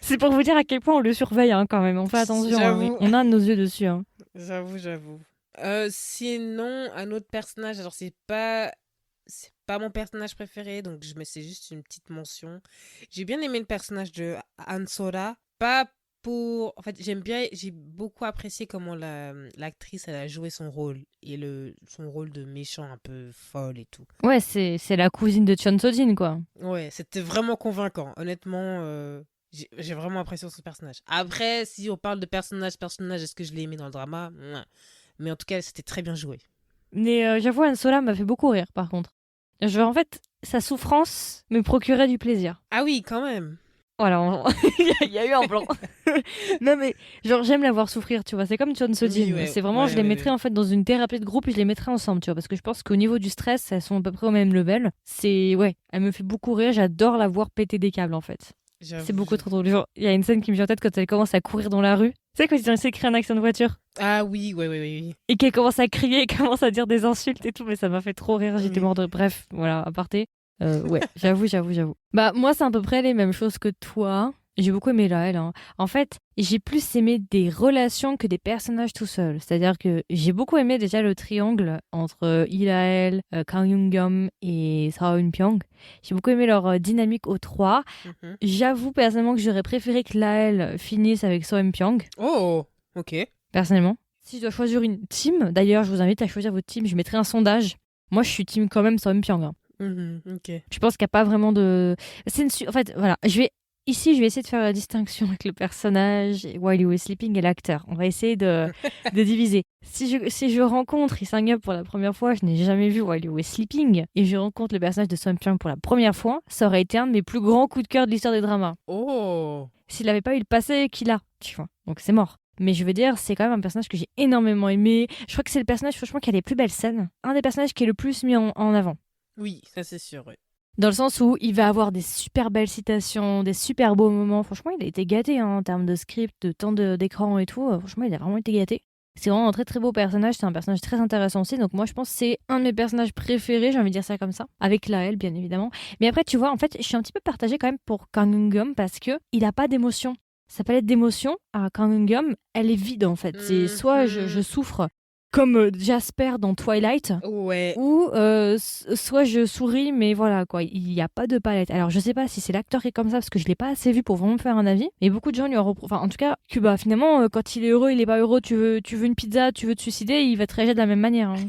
c'est pour vous dire à quel point on le surveille hein, quand même. On fait attention, hein, mais J'avoue. on a nos yeux dessus. Hein. J'avoue. Sinon, un autre personnage, alors c'est pas mon personnage préféré, donc c'est juste une petite mention. J'ai bien aimé le personnage de Ansora, pas pour, en fait, j'ai beaucoup apprécié comment l'actrice elle a joué son rôle et son rôle de méchant un peu folle et tout. Ouais, c'est la cousine de Chon Sojin, quoi. Ouais, c'était vraiment convaincant. Honnêtement, j'ai vraiment apprécié ce personnage. Après, si on parle de personnage, est-ce que je l'ai aimé dans le drama? Mouah. Mais en tout cas, c'était très bien joué. Mais j'avoue, Han Solo m'a fait beaucoup rire, par contre. Genre, en fait, sa souffrance me procurait du plaisir. Ah oui, quand même. Voilà, il y a eu un blanc. Non, mais genre, j'aime la voir souffrir, tu vois. C'est comme Chon Sojin. Oui, ouais, C'est vraiment, je les mettrais en fait dans une thérapie de groupe et je les mettrais ensemble, tu vois. Parce que je pense qu'au niveau du stress, elles sont à peu près au même level. Ouais, elle me fait beaucoup rire. J'adore la voir péter des câbles, en fait. C'est beaucoup trop drôle. Genre, il y a une scène qui me vient en tête quand elle commence à courir dans la rue. Tu sais, quand ils ont essayé de créer un accident de voiture. Ah oui, oui. Et qu'elle commence à crier, commence à dire des insultes et tout, mais ça m'a fait trop rire, j'étais morte de... Bref, voilà, aparté. Ouais, j'avoue. Bah, moi, c'est à peu près les mêmes choses que toi. J'ai beaucoup aimé Laël. Hein. En fait, j'ai plus aimé des relations que des personnages tout seuls. C'est-à-dire que j'ai beaucoup aimé déjà le triangle entre Ilaël, Kang Young-gum et Seo Eun-pyong. J'ai beaucoup aimé leur dynamique aux trois. J'avoue personnellement que j'aurais préféré que Laël finisse avec Seo Eun-pyong. Oh, ok. Personnellement. Si je dois choisir une team, d'ailleurs, je vous invite à choisir votre team. Je mettrai un sondage. Moi, je suis team quand même Seo Eun-pyong. Hein. Ok. Je pense qu'il n'y a pas vraiment de... En fait, voilà, Ici, je vais essayer de faire la distinction avec le personnage While You Were Sleeping et l'acteur. On va essayer de diviser. Si je rencontre Lee Sang-up pour la première fois, je n'ai jamais vu While You Were Sleeping, et je rencontre le personnage de Seo Eun-pyong pour la première fois, ça aurait été un de mes plus grands coups de cœur de l'histoire des dramas. Oh. S'il n'avait pas eu le passé qu'il a, tu vois. Donc c'est mort. Mais je veux dire, c'est quand même un personnage que j'ai énormément aimé. Je crois que c'est le personnage, franchement, qui a les plus belles scènes. Un des personnages qui est le plus mis en avant. Oui, ça c'est sûr, oui. Dans le sens où il va avoir des super belles citations, des super beaux moments. Franchement, il a été gâté hein, en termes de script, de temps d'écran et tout. Franchement, il a vraiment été gâté. C'est vraiment un très très beau personnage. C'est un personnage très intéressant aussi. Donc moi, je pense que c'est un de mes personnages préférés. J'ai envie de dire ça comme ça. Avec Laël, bien évidemment. Mais après, tu vois, en fait, je suis un petit peu partagée quand même pour Kang Eun-gum parce que il a pas d'émotion. Sa palette d'émotions à Kang Eun-gum, elle est vide en fait. C'est soit je souffre comme Jasper dans Twilight, ouais. ou soit je souris, mais voilà quoi, il n'y a pas de palette. Alors je sais pas si c'est l'acteur qui est comme ça, parce que je l'ai pas assez vu pour vraiment me faire un avis, mais beaucoup de gens lui ont enfin en tout cas, Cuba, finalement, quand il est heureux, il est pas heureux, tu veux une pizza, tu veux te suicider, il va te réagir de la même manière. Hein.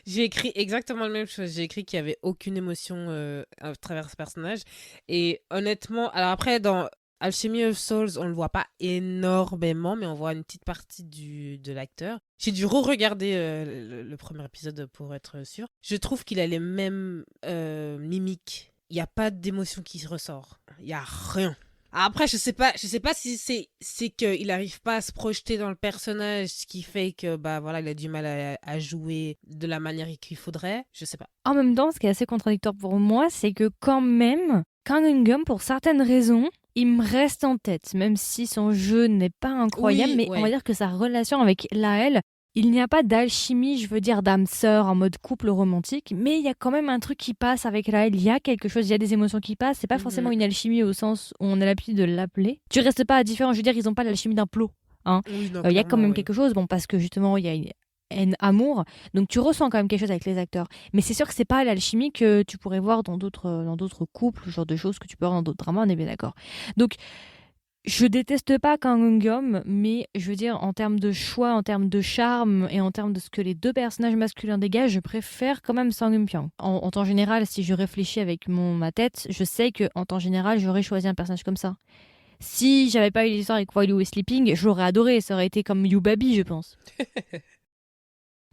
J'ai écrit exactement la même chose. J'ai écrit qu'il n'y avait aucune émotion à travers ce personnage. Et honnêtement, alors après, dans Alchemy of Souls, on le voit pas énormément, mais on voit une petite partie de l'acteur. J'ai dû re-regarder le premier épisode pour être sûr. Je trouve qu'il a les mêmes mimiques. Il n'y a pas d'émotion qui ressort. Il n'y a rien. Après, je sais pas si c'est qu'il n'arrive pas à se projeter dans le personnage, ce qui fait que bah voilà, il a du mal à jouer de la manière qu'il faudrait. Je sais pas. En même temps, ce qui est assez contradictoire pour moi, c'est que quand même, Kang Eun-gum, pour certaines raisons, il me reste en tête, même si son jeu n'est pas incroyable, mais on va dire que sa relation avec Laël, il n'y a pas d'alchimie, je veux dire d'âme sœur en mode couple romantique, mais il y a quand même un truc qui passe avec Laël, il y a quelque chose, il y a des émotions qui passent, c'est pas forcément une alchimie au sens où on a l'habitude de l'appeler. Tu restes pas indifférent, je veux dire, ils ont pas l'alchimie d'un plot. Hein. Oui, non, y a quand même quelque chose, bon, parce que justement, il y a une haine, amour, donc tu ressens quand même quelque chose avec les acteurs. Mais c'est sûr que c'est pas l'alchimie que tu pourrais voir dans d'autres couples, ce genre de choses que tu peux voir dans d'autres dramas, on est bien d'accord. Donc, je déteste pas Kang Eun-gum, mais je veux dire, en termes de choix, en termes de charme et en termes de ce que les deux personnages masculins dégagent, je préfère quand même Seo Eun-pyong. En temps général, si je réfléchis avec ma tête, je sais que en temps général, j'aurais choisi un personnage comme ça. Si j'avais pas eu l'histoire avec While You Were Sleeping, je l'aurais adoré, ça aurait été comme Yubabi, je pense.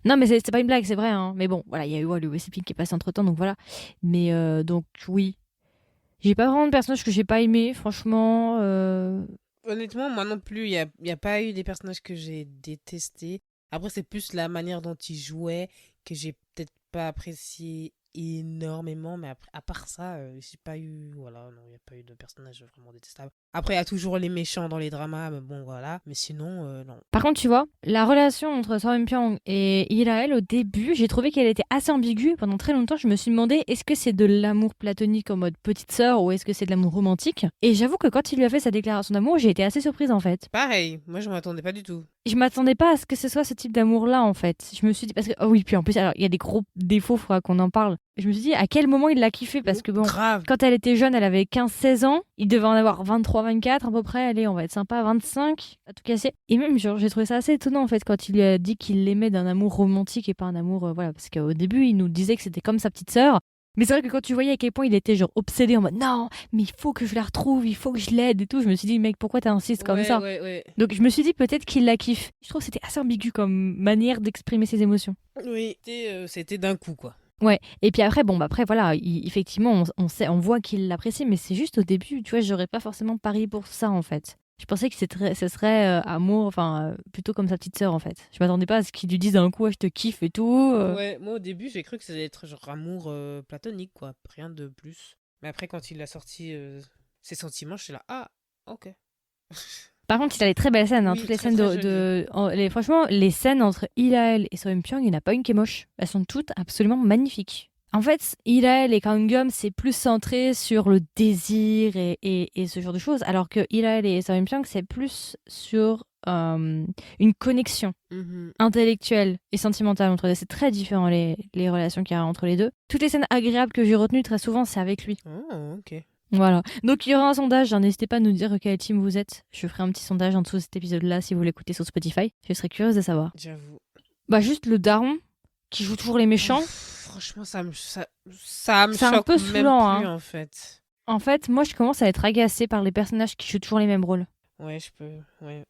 Non, mais c'est pas une blague, c'est vrai. Hein. Mais bon, voilà, il y a eu While You Were Sleeping qui est passé entre temps, donc voilà. Mais donc, oui. J'ai pas vraiment de personnages que j'ai pas aimé, franchement. Honnêtement, moi non plus, il y a pas eu des personnages que j'ai détestés. Après, c'est plus la manière dont il jouait que j'ai peut-être pas apprécié énormément, mais après, à part ça, j'ai pas eu, voilà, non, il n'y a pas eu de personnage vraiment détestable. Après, il y a toujours les méchants dans les dramas, mais bon, voilà. Mais sinon, non. Par contre, tu vois, la relation entre Seo Eun-pyong et Iraël, au début, j'ai trouvé qu'elle était assez ambiguë. Pendant très longtemps, je me suis demandé, est-ce que c'est de l'amour platonique en mode petite sœur ou est-ce que c'est de l'amour romantique? Et j'avoue que quand il lui a fait sa déclaration d'amour, j'ai été assez surprise en fait. Pareil, moi, je m'attendais pas du tout. Je m'attendais pas à ce que ce soit ce type d'amour-là, en fait. Je me suis dit, parce que, oh oui, puis en plus, alors, il y a des gros défauts, faudra qu'on en parle. Je me suis dit, à quel moment il l'a kiffé? Parce que bon, Grave. quand elle était jeune, elle avait 15-16 ans. Il devait en avoir 23-24 à peu près. Allez, on va être sympa, 25, à tout casser. Et même, genre, j'ai trouvé ça assez étonnant, en fait, quand il lui a dit qu'il l'aimait d'un amour romantique et pas un amour, voilà. Parce qu'au début, il nous disait que c'était comme sa petite sœur. Mais c'est vrai que quand tu voyais à quel point il était genre obsédé en mode non, mais il faut que je la retrouve, il faut que je l'aide et tout, je me suis dit mec, pourquoi t'insistes comme ça? Ouais. Donc je me suis dit peut-être qu'il la kiffe. Je trouve que c'était assez ambigu comme manière d'exprimer ses émotions. Oui, c'était d'un coup, quoi. Ouais, et puis après, bon, bah après, voilà, effectivement, on voit qu'il l'apprécie, mais c'est juste au début, tu vois, j'aurais pas forcément parié pour ça, en fait. Je pensais que ce serait amour, enfin, plutôt comme sa petite sœur, en fait. Je m'attendais pas à ce qu'il lui dise d'un coup, ouais, je te kiffe et tout. Ouais, moi au début, j'ai cru que ça allait être genre amour platonique, quoi. Rien de plus. Mais après, quand il a sorti ses sentiments, je suis là, ah, ok. Par contre, il a des très belles scènes, hein, Oui, toutes les très, scènes très franchement, les scènes entre Ilael et Seo Eun-pyong, il n'y en a pas une qui est moche. Elles sont toutes absolument magnifiques. En fait, Ilael et Kangum, c'est plus centré sur le désir et ce genre de choses, alors que Ilael et Seo Eun-pyong, c'est plus sur une connexion Mhm. intellectuelle et sentimentale entre eux. C'est très différent les relations qu'il y a entre les deux. Toutes les scènes agréables que j'ai retenues très souvent, c'est avec lui. Oh, ok. Voilà. Donc il y aura un sondage, hein. N'hésitez pas à nous dire quelle team vous êtes. Je ferai un petit sondage en dessous de cet épisode-là si vous l'écoutez sur Spotify. Je serais curieuse de savoir. J'avoue. Bah juste le daron qui joue toujours les méchants. Franchement, ça me C'est choque un peu même saoulant, plus, hein. en fait. En fait, moi je commence à être agacée par les personnages qui jouent toujours les mêmes rôles. Ouais, je peux. Ouais.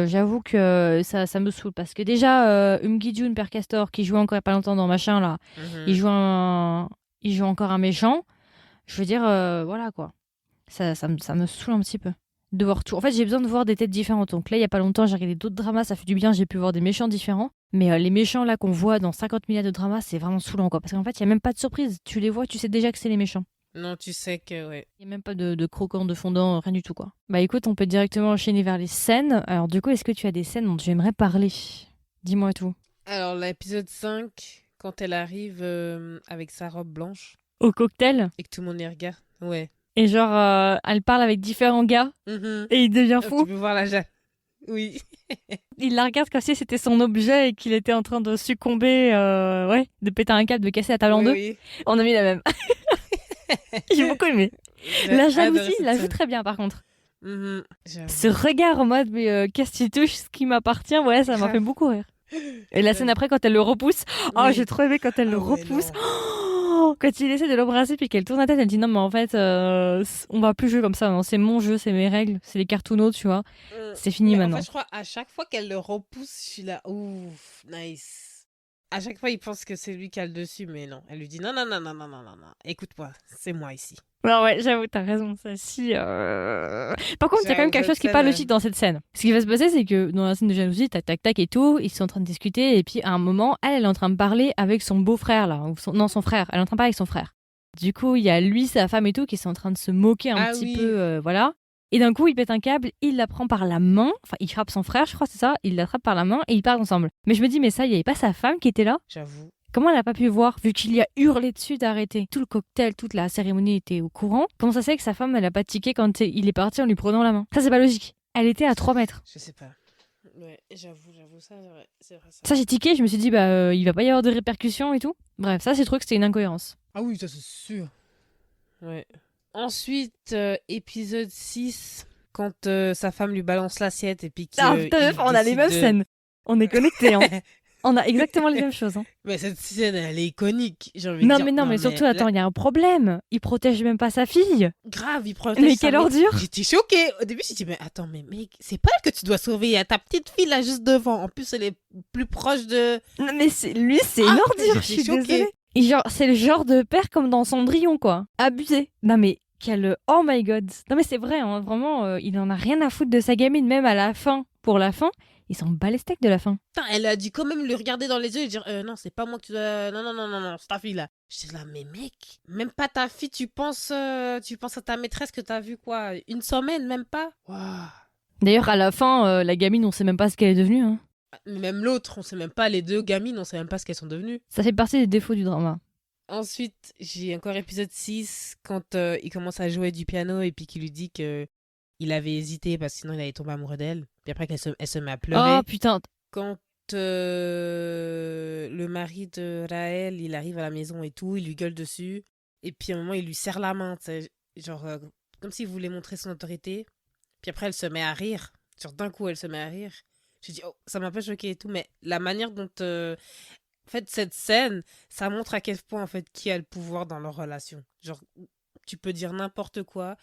J'avoue que ça me saoule parce que déjà Um Gi-jun, Père Castor, qui jouait encore il y a pas longtemps dans Machin là, Mhm. il joue encore un méchant. Je veux dire, voilà quoi. Ça me saoule un petit peu. De voir tout. En fait, j'ai besoin de voir des têtes différentes. Donc là, il y a pas longtemps, j'ai regardé d'autres dramas, ça fait du bien, j'ai pu voir des méchants différents. Mais les méchants là qu'on voit dans 50 milliards de dramas, c'est vraiment saoulant quoi. Parce qu'en fait, il y a même pas de surprise. Tu les vois, tu sais déjà que c'est les méchants. Non, tu sais que, ouais. Il y a même pas de croquant, de fondant, rien du tout quoi. Bah écoute, on peut directement enchaîner vers les scènes. Alors du coup, est-ce que tu as des scènes dont tu aimerais parler? Dis-moi tout. Alors, l'épisode 5, quand elle arrive avec sa robe blanche Au cocktail. et que tout le monde les regarde. Ouais. Et genre, elle parle avec différents gars. Mhm. Et il devient Tu fou. peux voir Oui. Il la regarde comme si c'était son objet et qu'il était en train de succomber, de péter un câble, de casser la table en deux. Oui. On a mis la même. J'ai beaucoup aimé. J'ai La adoré jalousie, il cette la joue scène. très bien par contre. Mhm. J'avoue. Ce regard en mode, mais qu'est-ce qui touche, ce qui m'appartient, ouais, ça m'a Grave. fait beaucoup rire. Et la scène après, quand elle le repousse, oh, Oui. j'ai trop aimé quand elle le Ah ouais, repousse. non. Oh, quand il essaie de l'embrasser puis qu'elle tourne la tête, elle dit non, mais en fait, on va plus jouer comme ça. Non, c'est mon jeu, c'est mes règles, c'est les cartoonos, tu vois. C'est fini Mais maintenant. En fait, je crois à chaque fois qu'elle le repousse, je suis là, ouf, nice. À chaque fois, il pense que c'est lui qui a le dessus, mais non. Elle lui dit non, non, non, non, non, non, non, non. Écoute-moi, c'est moi ici. Non, ouais, j'avoue, t'as raison, ça si. Par contre, il y a quand même quelque J'avoue, chose qui est cette pas scène, logique dans cette scène. Ce qui va se passer, c'est que dans la scène de jalousie, tac, tac, tac et tout, ils sont en train de discuter, et puis à un moment, elle est en train de parler avec son beau-frère, là. Non, son frère. Elle est en train de parler avec son frère. Du coup, il y a lui, sa femme et tout, qui sont en train de se moquer un petit peu, voilà. Et d'un coup, il pète un câble, il la prend par la main, enfin, il frappe son frère, je crois, c'est ça, il l'attrape par la main et ils partent ensemble. Mais je me dis, mais ça, il n'y avait pas sa femme qui était là? J'avoue. Comment elle n'a pas pu voir, vu qu'il y a hurlé dessus d'arrêter? Tout le cocktail, toute la cérémonie était au courant. Comment ça se fait que sa femme, elle a pas tiqué quand il est parti en lui prenant la main? Ça, c'est pas logique. Elle était à 3 mètres. Je sais pas. Ouais, j'avoue, ça, c'est vrai ça. Ça, j'ai tiqué, je me suis dit, bah, il va pas y avoir de répercussions et tout. Bref, ça, j'ai trouvé que c'était une incohérence. Ah oui, ça c'est sûr. Ouais. Ensuite, épisode 6, quand sa femme lui balance l'assiette et puis qu'il On a les mêmes scènes. On est connectés, hein. On a exactement les mêmes choses. Hein. Mais cette scène, elle est iconique, j'ai envie de dire. Non, mais surtout, attends, il y a un problème. Il protège même pas sa fille. Grave, il protège Mais sa quelle mère. ordure. J'étais choquée. Au début, j'ai dit, mais attends, mais mec, c'est pas elle que tu dois sauver. Il y a ta petite fille là juste devant. En plus, elle est plus proche de... Non, mais lui, c'est une ordure, je suis désolée. Et genre, c'est le genre de père comme dans Cendrillon, quoi. Abusé. Non, mais quel... Oh my god. Non, mais c'est vrai, hein, vraiment, il en a rien à foutre de sa gamine, même à la fin. pour la fin, il s'en bat les steaks de la fin. Putain, elle a dû quand même lui regarder dans les yeux et dire non, c'est pas moi que tu dois. Non, non, non, non, non, c'est ta fille là. J'étais là, mais mec, même pas ta fille, tu penses à ta maîtresse que t'as vu quoi, une semaine, même pas. Waouh. D'ailleurs, à la fin, la gamine, on sait même pas ce qu'elle est devenue. Hein. Mais même l'autre, on sait même pas, les deux gamines, on sait même pas ce qu'elles sont devenues. Ça fait partie des défauts du drama. Ensuite, j'ai encore épisode 6, quand il commence à jouer du piano et puis qu'il lui dit que il avait hésité parce que sinon il allait tomber amoureux d'elle. Puis après elle se met à pleurer. Oh putain. Quand le mari de Raël, il arrive à la maison et tout, il lui gueule dessus. Et puis à un moment, il lui serre la main, genre comme s'il voulait montrer son autorité. Puis après, elle se met à rire. Genre d'un coup, elle se met à rire. J'ai dit, oh, ça m'a pas choqué et tout, mais la manière dont... en fait, cette scène, ça montre à quel point, en fait, qui a le pouvoir dans leur relation. Genre, tu peux dire n'importe quoi,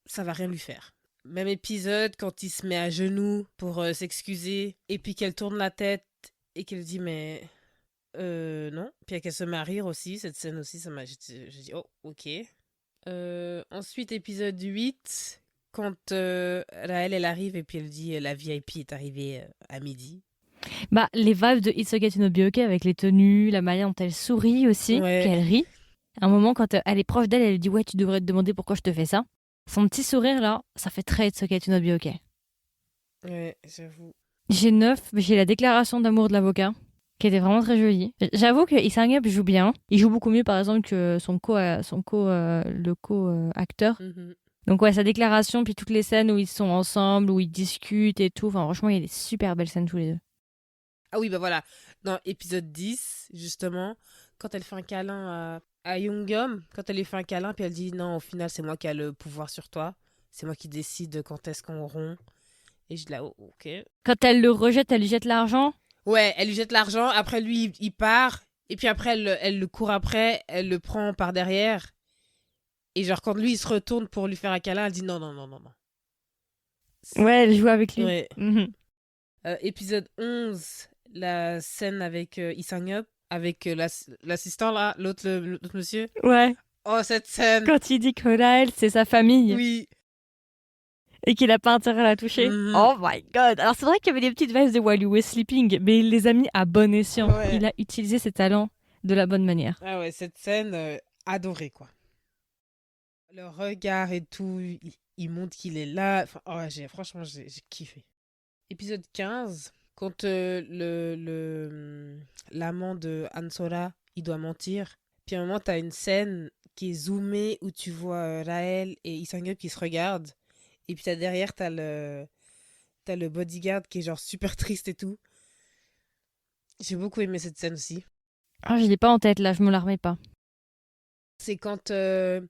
ça va rien lui faire. Même épisode, quand il se met à genoux pour s'excuser, et puis qu'elle tourne la tête, et qu'elle dit, mais... non. Puis qu'elle se met à rire aussi, cette scène aussi, ça m'a... J'ai dit, oh, ok. Ensuite, épisode 8, quand Raël, elle arrive, et puis elle dit, la VIP est arrivée à midi. Bah, les vibes de It's Okay to Not Be Okay avec les tenues, la manière dont elle sourit aussi, Ouais. qu'elle rit. À un moment, quand elle est proche d'elle, elle dit ouais, tu devrais te demander pourquoi je te fais ça. Son petit sourire là, ça fait très It's Okay to Not Be Okay. Ouais, j'avoue. J'ai 9, j'ai la déclaration d'amour de l'avocat, qui était vraiment très jolie. J'avoue que Lee Sang-up joue bien. Il joue beaucoup mieux par exemple que le co-acteur. Mhm. Donc ouais, sa déclaration, puis toutes les scènes où ils sont ensemble, où ils discutent et tout. Enfin, franchement, il y a des super belles scènes tous les deux. Ah oui, bah voilà. Dans épisode 10, justement, quand elle fait un câlin à Youngum, quand elle lui fait un câlin, puis elle dit non, au final, c'est moi qui ai le pouvoir sur toi. C'est moi qui décide quand est-ce qu'on rompt. Et je dis là, oh, ok. Quand elle le rejette, elle lui jette l'argent. Ouais, elle lui jette l'argent. Après, lui, il part. Et puis après, elle le court après. Elle le prend par derrière. Et genre, quand lui, il se retourne pour lui faire un câlin, elle dit non, non, non, non, non. Ouais, elle joue avec lui. Ouais. Mhm. Épisode 11, la scène avec Lee Sang-up, avec l'assistant là, l'autre monsieur. Ouais. Oh, cette scène. Quand il dit que Raël, c'est sa famille. Oui. Et qu'il a pas intérêt à la toucher. Mhm. Oh my god. Alors c'est vrai qu'il y avait des petites vibes de While You Were Sleeping, mais il les a mis à bon escient. Ouais. Il a utilisé ses talents de la bonne manière. Ah ouais, cette scène, adorée quoi. Le regard et tout, il montre qu'il est là. Enfin, oh, franchement, j'ai kiffé. Épisode 15, quand l'amant de Hansora, il doit mentir. Puis à un moment, t'as une scène qui est zoomée où tu vois Raël et Lee Sang-up qui se regardent. Et puis derrière, t'as le bodyguard qui est genre super triste et tout. J'ai beaucoup aimé cette scène aussi. Ah, je l'ai pas en tête là, je me la remets pas. C'est quand c'est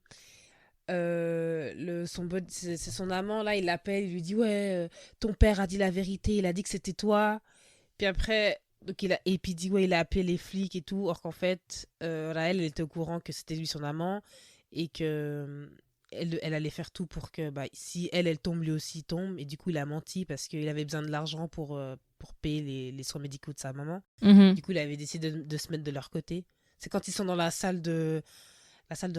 son amant là, il l'appelle, il lui dit ouais, ton père a dit la vérité, il a dit que c'était toi. Puis après, donc et puis il dit ouais, il a appelé les flics et tout, or qu'en fait, Raël, elle était au courant que c'était lui son amant et que elle allait faire tout pour que bah, si elle tombe, lui aussi tombe. Et du coup, il a menti parce qu'il avait besoin de l'argent pour payer les soins médicaux de sa maman. Mhm. Du coup, il avait décidé de se mettre de leur côté. C'est quand ils sont dans la salle de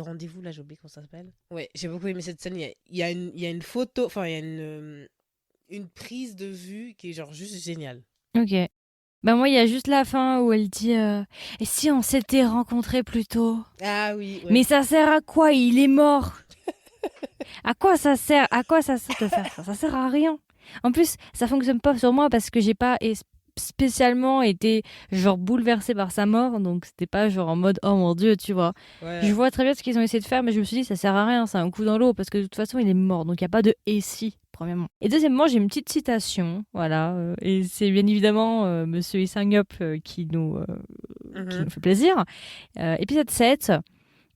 rendez-vous, là, j'ai oublié comment ça s'appelle. Ouais, j'ai beaucoup aimé cette scène. Il y a une photo, enfin, il y a une prise de vue qui est genre juste géniale. Ok. Bah moi, il y a juste la fin où elle dit et si on s'était rencontrés plus tôt. Ah oui, ouais. Mais ça sert à quoi? Il est mort. À quoi ça sert? À quoi ça sert de faire ça? Ça sert à rien. En plus, ça fonctionne pas sur moi parce que j'ai pas spécialement été genre bouleversée par sa mort, donc c'était pas genre en mode oh mon dieu, tu vois. Ouais. Je vois très bien ce qu'ils ont essayé de faire, mais je me suis dit ça sert à rien, c'est un coup dans l'eau parce que de toute façon il est mort, donc il y a pas de et si. Premièrement. Et deuxièmement, j'ai une petite citation, voilà, et c'est bien évidemment Monsieur Lee Sang-up qui nous fait plaisir. Épisode 7,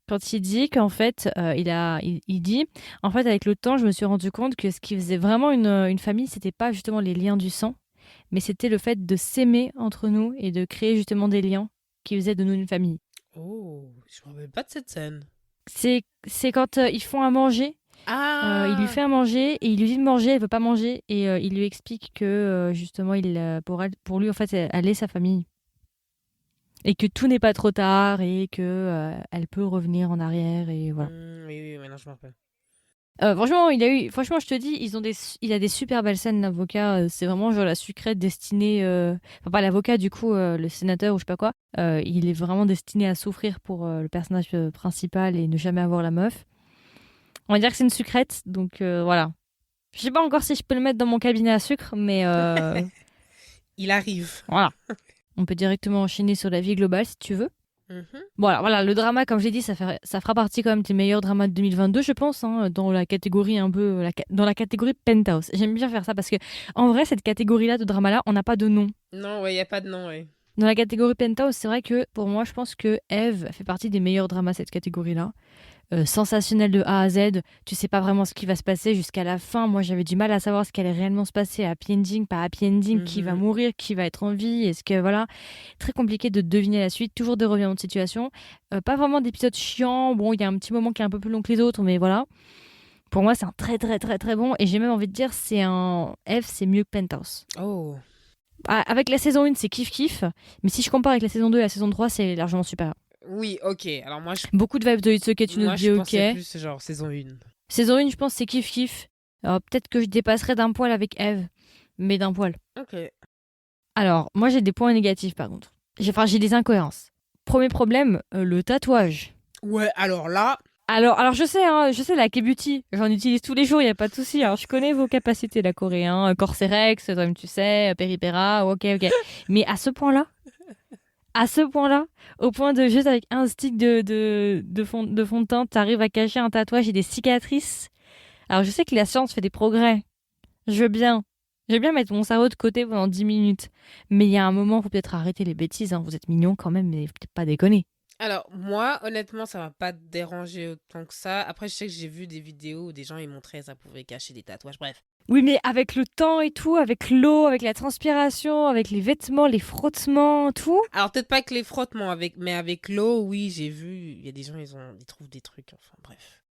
quand il dit qu'en fait, il dit, en fait, avec le temps, je me suis rendu compte que ce qui faisait vraiment une famille, c'était pas justement les liens du sang, mais c'était le fait de s'aimer entre nous et de créer justement des liens qui faisaient de nous une famille. Oh, je me rappelle pas de cette scène. C'est quand ils font à manger. Ah Il lui fait à manger et il lui dit de manger, elle veut pas manger et il lui explique que justement pour lui en fait elle est sa famille et que tout n'est pas trop tard et que elle peut revenir en arrière et voilà. Oui, maintenant je me rappelle. Franchement, je te dis, il a des super belles scènes, l'avocat. C'est vraiment genre la sucrète destinée. Enfin, pas l'avocat, du coup, le sénateur ou je sais pas quoi. Il est vraiment destiné à souffrir pour le personnage principal et ne jamais avoir la meuf. On va dire que c'est une sucrète, donc voilà. Je sais pas encore si je peux le mettre dans mon cabinet à sucre, mais Il arrive. voilà. On peut directement enchaîner sur la vie globale si tu veux. Mhm. Bon, alors voilà, le drama, comme je l'ai dit, ça fera partie quand même des meilleurs dramas de 2022, je pense, hein, dans la catégorie un peu, dans la catégorie Penthouse. J'aime bien faire ça parce que, en vrai, cette catégorie-là de drama-là, on n'a pas de nom. Non, ouais, il n'y a pas de nom, ouais. Dans la catégorie Penthouse, c'est vrai que pour moi, je pense que Eve fait partie des meilleurs dramas de cette catégorie-là. Sensationnel de A à Z, tu sais pas vraiment ce qui va se passer jusqu'à la fin. Moi, j'avais du mal à savoir ce qui allait réellement se passer, happy ending, pas happy ending, qui va Mhm. mourir, qui va être en vie, est-ce que voilà, très compliqué de deviner la suite, toujours des revirements de situation. Pas vraiment d'épisodes chiants. Bon, il y a un petit moment qui est un peu plus long que les autres, mais voilà. Pour moi, c'est un très très très très bon et j'ai même envie de dire c'est un F, c'est mieux que Penthouse. Oh. Avec la saison 1, c'est kiff kiff, mais si je compare avec la saison 2 et la saison 3, c'est largement supérieur. Oui, ok. Alors Beaucoup de vibes de It's Okay to Not moi, Be je pensais Okay. plus genre saison 1. Saison 1, je pense, c'est kiff kiff. Alors, peut-être que je dépasserai d'un poil avec Eve, mais d'un poil. Ok. Alors, moi, j'ai des points négatifs, par contre. J'ai des incohérences. Premier problème, le tatouage. Ouais, alors là, Alors je sais, la K-beauty, j'en utilise tous les jours, il n'y a pas de souci. Alors, je connais vos capacités, la coréen, Corserex, toi-même tu sais, Peripera, ok, ok. Mais à ce point-là, au point de juste avec un stick de fond de teint, t'arrives à cacher un tatouage et des cicatrices. Alors, je sais que la science fait des progrès. Je veux bien. Je veux bien mettre mon cerveau de côté pendant 10 minutes. Mais il y a un moment, faut peut-être arrêter les bêtises, hein. Vous êtes mignons quand même, mais faut peut-être pas déconner. alors moi, honnêtement, ça m'a pas dérangé autant que ça. Après, je sais que j'ai vu des vidéos où des gens ils montraient ça pouvait cacher des tatouages. Bref. Oui, mais avec le temps et tout, avec l'eau, avec la transpiration, avec les vêtements, les frottements, tout. Alors peut-être pas que les frottements mais avec l'eau, oui, j'ai vu. Il y a des gens ils trouvent des trucs. Enfin bref.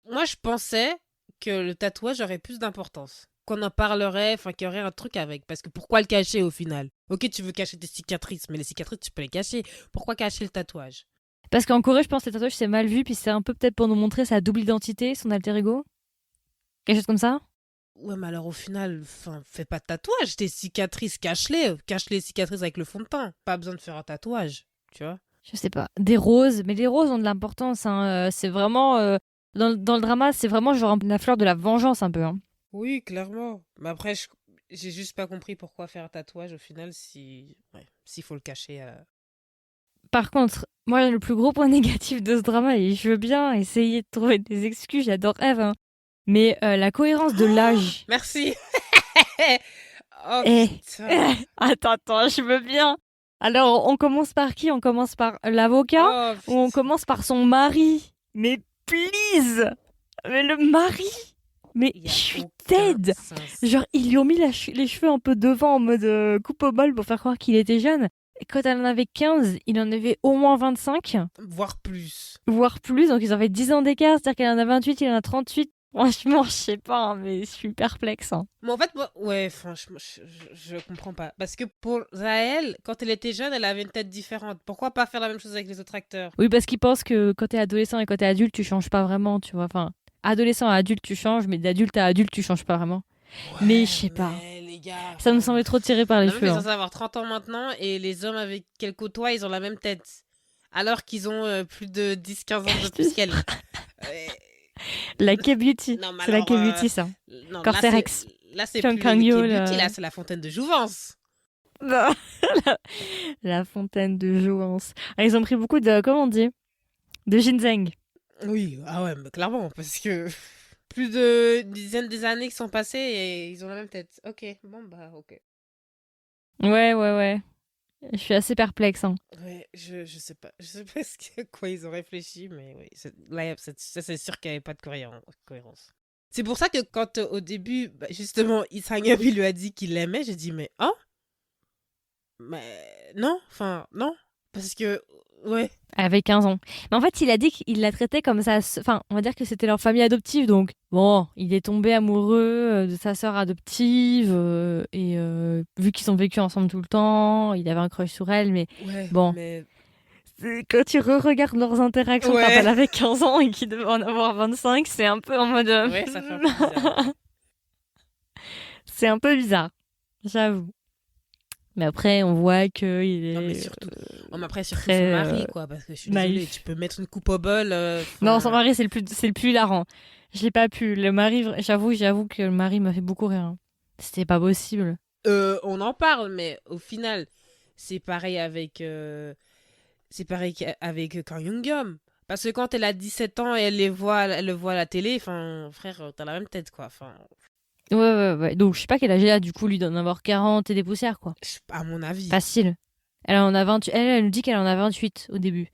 Moi, je pensais que le tatouage aurait plus d'importance. Qu'on en parlerait, enfin qu'il y aurait un truc avec. Parce que pourquoi le cacher au final? Ok, tu veux cacher tes cicatrices, mais les cicatrices, tu peux les cacher. Pourquoi cacher le tatouage? Parce qu'en Corée, je pense que les tatouages, c'est mal vu, puis c'est un peu peut-être pour nous montrer sa double identité, son alter ego. Quelque chose comme ça. Ouais, mais alors au final, enfin, fais pas de tatouage. Tes cicatrices, cache-les. Cache les cicatrices avec le fond de teint. Pas besoin de faire un tatouage, tu vois. Je sais pas. Des roses, mais les roses ont de l'importance, hein. C'est vraiment. Dans le drama, c'est vraiment genre la fleur de la vengeance, un peu, hein. Oui, clairement. Mais après, j'ai juste pas compris pourquoi faire un tatouage au final si. Ouais, s'il faut le cacher. Par contre, moi, le plus gros point négatif de ce drama, et je veux bien essayer de trouver des excuses, j'adore Eve, hein, mais la cohérence de l'âge. Merci! Oh Eh, putain! attends, je veux bien. Alors, on commence par qui? On commence par l'avocat Oh ou on putain! commence par son mari? Mais please! Mais le mari? Mais Il y je a suis aucun dead! sens. Genre, ils lui ont mis les cheveux un peu devant en mode coupe au bol pour faire croire qu'il était jeune. Et quand elle en avait 15, il en avait au moins 25, Voire plus. voire plus. Donc, ils ont fait 10 ans d'écart. C'est-à-dire qu'elle en a 28, il en a 38. Franchement, je sais pas, hein, mais je suis perplexe, hein. Mais en fait, moi, ouais, franchement, je comprends pas. Parce que pour Zaël, quand elle était jeune, elle avait une tête différente. Pourquoi pas faire la même chose avec les autres acteurs? Oui, parce qu'ils pensent que quand t'es adolescent et quand t'es adulte, tu changes pas vraiment, tu vois. Enfin, adolescent à adulte, tu changes, mais d'adulte à adulte, tu changes pas vraiment. Mais je Ouais, sais pas. mais les gars, Ça me enfin. semblait trop tiré par les La meuf cheveux, est hein. censée avoir 30 ans maintenant et les hommes avec qu'elle côtoie, ils ont la même tête. Alors qu'ils ont plus de 10-15 ans de Je te plus jure. qu'elle. Euh, La K-beauty. non, mais C'est la alors. K-beauty, ça. Non, Corserex. là, c'est Pyong plus le Kang Nikkei Yo, Beauty, là, c'est la fontaine de Jouvence. la... la fontaine de Jouvence. Ah, ils ont pris beaucoup de, comment on dit, de ginseng. Oui, ah ouais, mais clairement, parce que plus de dizaines des années qui sont passées et ils ont la même tête. Ok, bon, bah, ok. Ouais. Je suis assez perplexe, hein. Ouais, je sais pas. Je sais pas quoi ils ont réfléchi, mais oui. Là, ça, c'est sûr qu'il n'y avait pas de cohérence. C'est pour ça que quand au début, bah, justement, Isangam il lui a dit qu'il l'aimait, j'ai dit, mais hein? Mais non, enfin, non. Parce que, ouais. Elle avait 15 ans. Mais en fait, il a dit qu'il la traitait comme ça. Enfin, on va dire que c'était leur famille adoptive. Donc, bon, il est tombé amoureux de sa sœur adoptive. Vu qu'ils ont vécu ensemble tout le temps, il avait un crush sur elle. Mais Ouais, bon, mais quand tu re-regardes leurs interactions quand elle avait 15 ans et qu'ils devaient en avoir 25, c'est un peu en mode... Ouais, ça fait un peu bizarre. C'est un peu bizarre, j'avoue. Mais après, on voit qu'il est... Non, mais surtout, mais après, surtout très, son mari, quoi, parce que je suis désolée, naïf. tu peux mettre une coupe au bol. Non, son mari, c'est le plus hilarant. Je l'ai pas pu. Le mari, j'avoue que le mari m'a fait beaucoup rire. Hein. C'était pas possible. On en parle, mais au final, c'est pareil avec Kang Young-yeom. Parce que quand elle a 17 ans et elle le voit à la télé, enfin, frère, t'as la même tête, quoi. Enfin, Ouais. Donc, je sais pas quel âge elle a, du coup, lui, d'en avoir 40 et des poussières, quoi. à mon avis. Facile. Elle en a 28. Elle nous dit qu'elle en a 28 au début.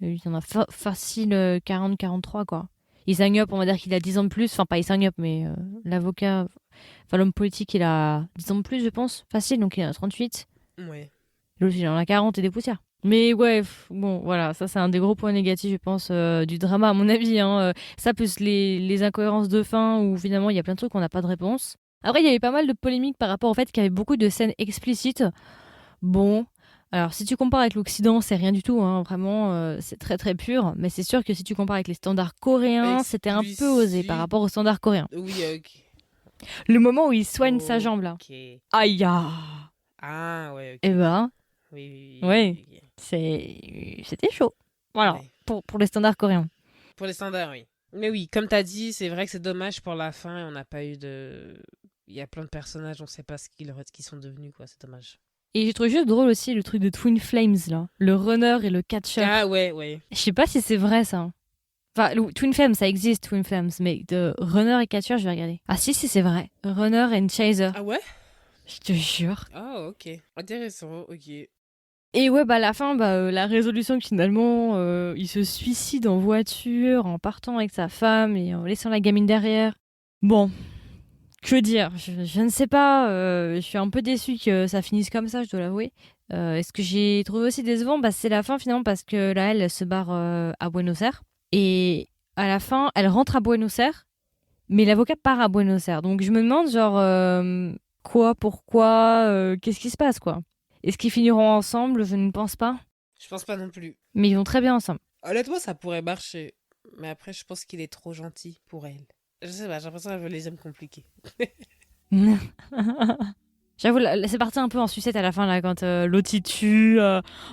Lui, il en a facile 40, 43, quoi. Il sang up, on va dire qu'il a 10 ans de plus. Enfin, pas il sang up, mais l'avocat, enfin, l'homme politique, il a 10 ans de plus, je pense. Facile, donc il en a 38. Ouais. L'autre, il en a 40 et des poussières. Mais ouais, bon, voilà, ça c'est un des gros points négatifs, je pense, du drama, à mon avis. Hein. Ça, plus les incohérences de fin, où finalement, il y a plein de trucs où on n'a pas de réponse. Après, il y avait pas mal de polémiques par rapport au fait qu'il y avait beaucoup de scènes explicites. Bon, alors si tu compares avec l'Occident, c'est rien du tout, hein, vraiment, c'est très très pur. Mais c'est sûr que si tu compares avec les standards coréens, c'était un peu osé par rapport aux standards coréens. Oui, ok. Le moment où il soigne sa jambe, là. Aïe Ah, ouais, ok. Eh ben, Oui. ouais. C'était chaud. Voilà, Ouais. pour les standards coréens. Pour les standards, oui. Mais oui, comme t'as dit, c'est vrai que c'est dommage pour la fin et on n'a pas eu de... Il y a plein de personnages, on sait pas ce qu'ils sont devenus, quoi, c'est dommage. Et j'ai trouvé juste drôle aussi le truc de Twin Flames, là. Le runner et le catcher. Ah ouais. Je sais pas si c'est vrai, ça. Enfin, Twin Flames, ça existe, Twin Flames, mais de runner et catcher, je vais regarder. Ah si, c'est vrai. Runner and chaser. Ah ouais? Je te jure. Ah ok. Intéressant, ok. Et ouais, bah à la fin, la résolution que finalement, il se suicide en voiture, en partant avec sa femme et en laissant la gamine derrière. Bon, que dire, je ne sais pas, je suis un peu déçue que ça finisse comme ça, je dois l'avouer. Et ce que j'ai trouvé aussi décevant, c'est la fin finalement, parce que là, elle se barre à Buenos Aires. Et à la fin, elle rentre à Buenos Aires, mais l'avocat part à Buenos Aires. Donc je me demande, genre, quoi, pourquoi, qu'est-ce qui se passe, quoi. Est-ce qu'ils finiront ensemble? Je ne pense pas. Je pense pas non plus. Mais ils vont très bien ensemble. Honnêtement, ça pourrait marcher. Mais après, je pense qu'il est trop gentil pour elle. Je sais pas, j'ai l'impression qu'elle veut les hommes compliqués. J'avoue, c'est parti un peu en sucette à la fin, là, quand l'autre il tue.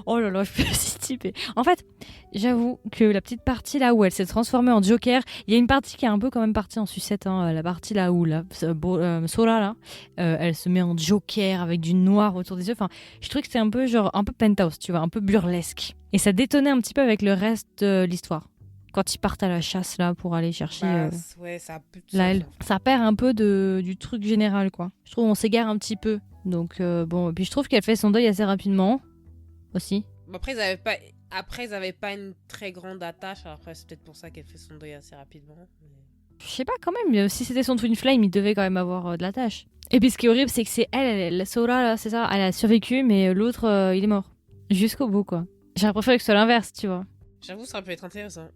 Oh là là, je peux aussi typer. En fait, j'avoue que la petite partie là où elle s'est transformée en Joker, il y a une partie qui est un peu quand même partie en sucette. Hein, la partie là où Sora, là, elle se met en Joker avec du noir autour des yeux. Enfin, je trouvais que c'était un peu genre un peu penthouse, tu vois, un peu burlesque. Et ça détonnait un petit peu avec le reste de l'histoire. Quand ils partent à la chasse là pour aller chercher ouais, ça a plus de là, sens, ça perd un peu du truc général, quoi. Je trouve on s'égare un petit peu. Donc bon, et puis je trouve qu'elle fait son deuil assez rapidement aussi. Après, ils avaient pas une très grande attache. Alors après, c'est peut-être pour ça qu'elle fait son deuil assez rapidement. Mais... Je sais pas quand même, si c'était son twin flame, il devait quand même avoir de l'attache. Et puis ce qui est horrible, c'est que c'est elle Sora, là, c'est ça, elle a survécu, mais l'autre, il est mort. Jusqu'au bout, quoi. J'aurais préféré que ce soit l'inverse, tu vois. J'avoue, ça peut être intéressant.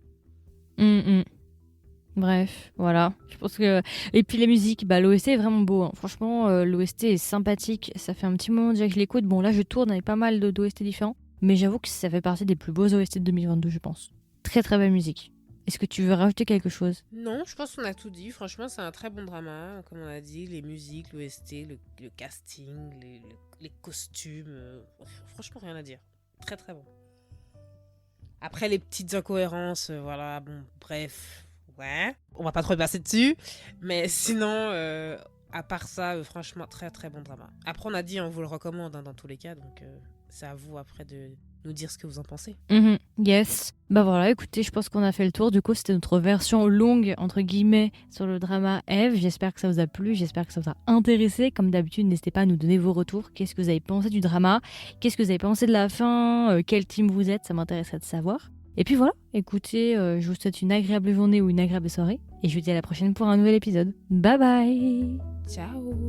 Bref, voilà. Je pense que... Et puis la musique, l'OST est vraiment beau. Hein. Franchement, l'OST est sympathique. Ça fait un petit moment déjà que je l'écoute. Bon, là, je tourne avec pas mal d'OST différents. Mais j'avoue que ça fait partie des plus beaux OST de 2022, je pense. Très très belle musique. Est-ce que tu veux rajouter quelque chose? Non, je pense qu'on a tout dit. Franchement, c'est un très bon drama. Comme on a dit, les musiques, l'OST, le casting, les costumes. Franchement, rien à dire. Très très bon. Après, les petites incohérences, voilà, bon, bref, ouais. On va pas trop passer dessus. Mais sinon, à part ça, franchement, très très bon drama. Après, on a dit, on vous le recommande dans tous les cas. Donc, c'est à vous après de nous dire ce que vous en pensez. Yes. Voilà, écoutez, je pense qu'on a fait le tour. Du coup, c'était notre version longue, entre guillemets, sur le drama Eve. J'espère que ça vous a plu, j'espère que ça vous a intéressé. Comme d'habitude, n'hésitez pas à nous donner vos retours. Qu'est-ce que vous avez pensé du drama? Qu'est-ce que vous avez pensé de la fin? Quel team vous êtes? Ça m'intéresserait de savoir. Et puis voilà, écoutez, je vous souhaite une agréable journée ou une agréable soirée. Et je vous dis à la prochaine pour un nouvel épisode. Bye bye! Ciao!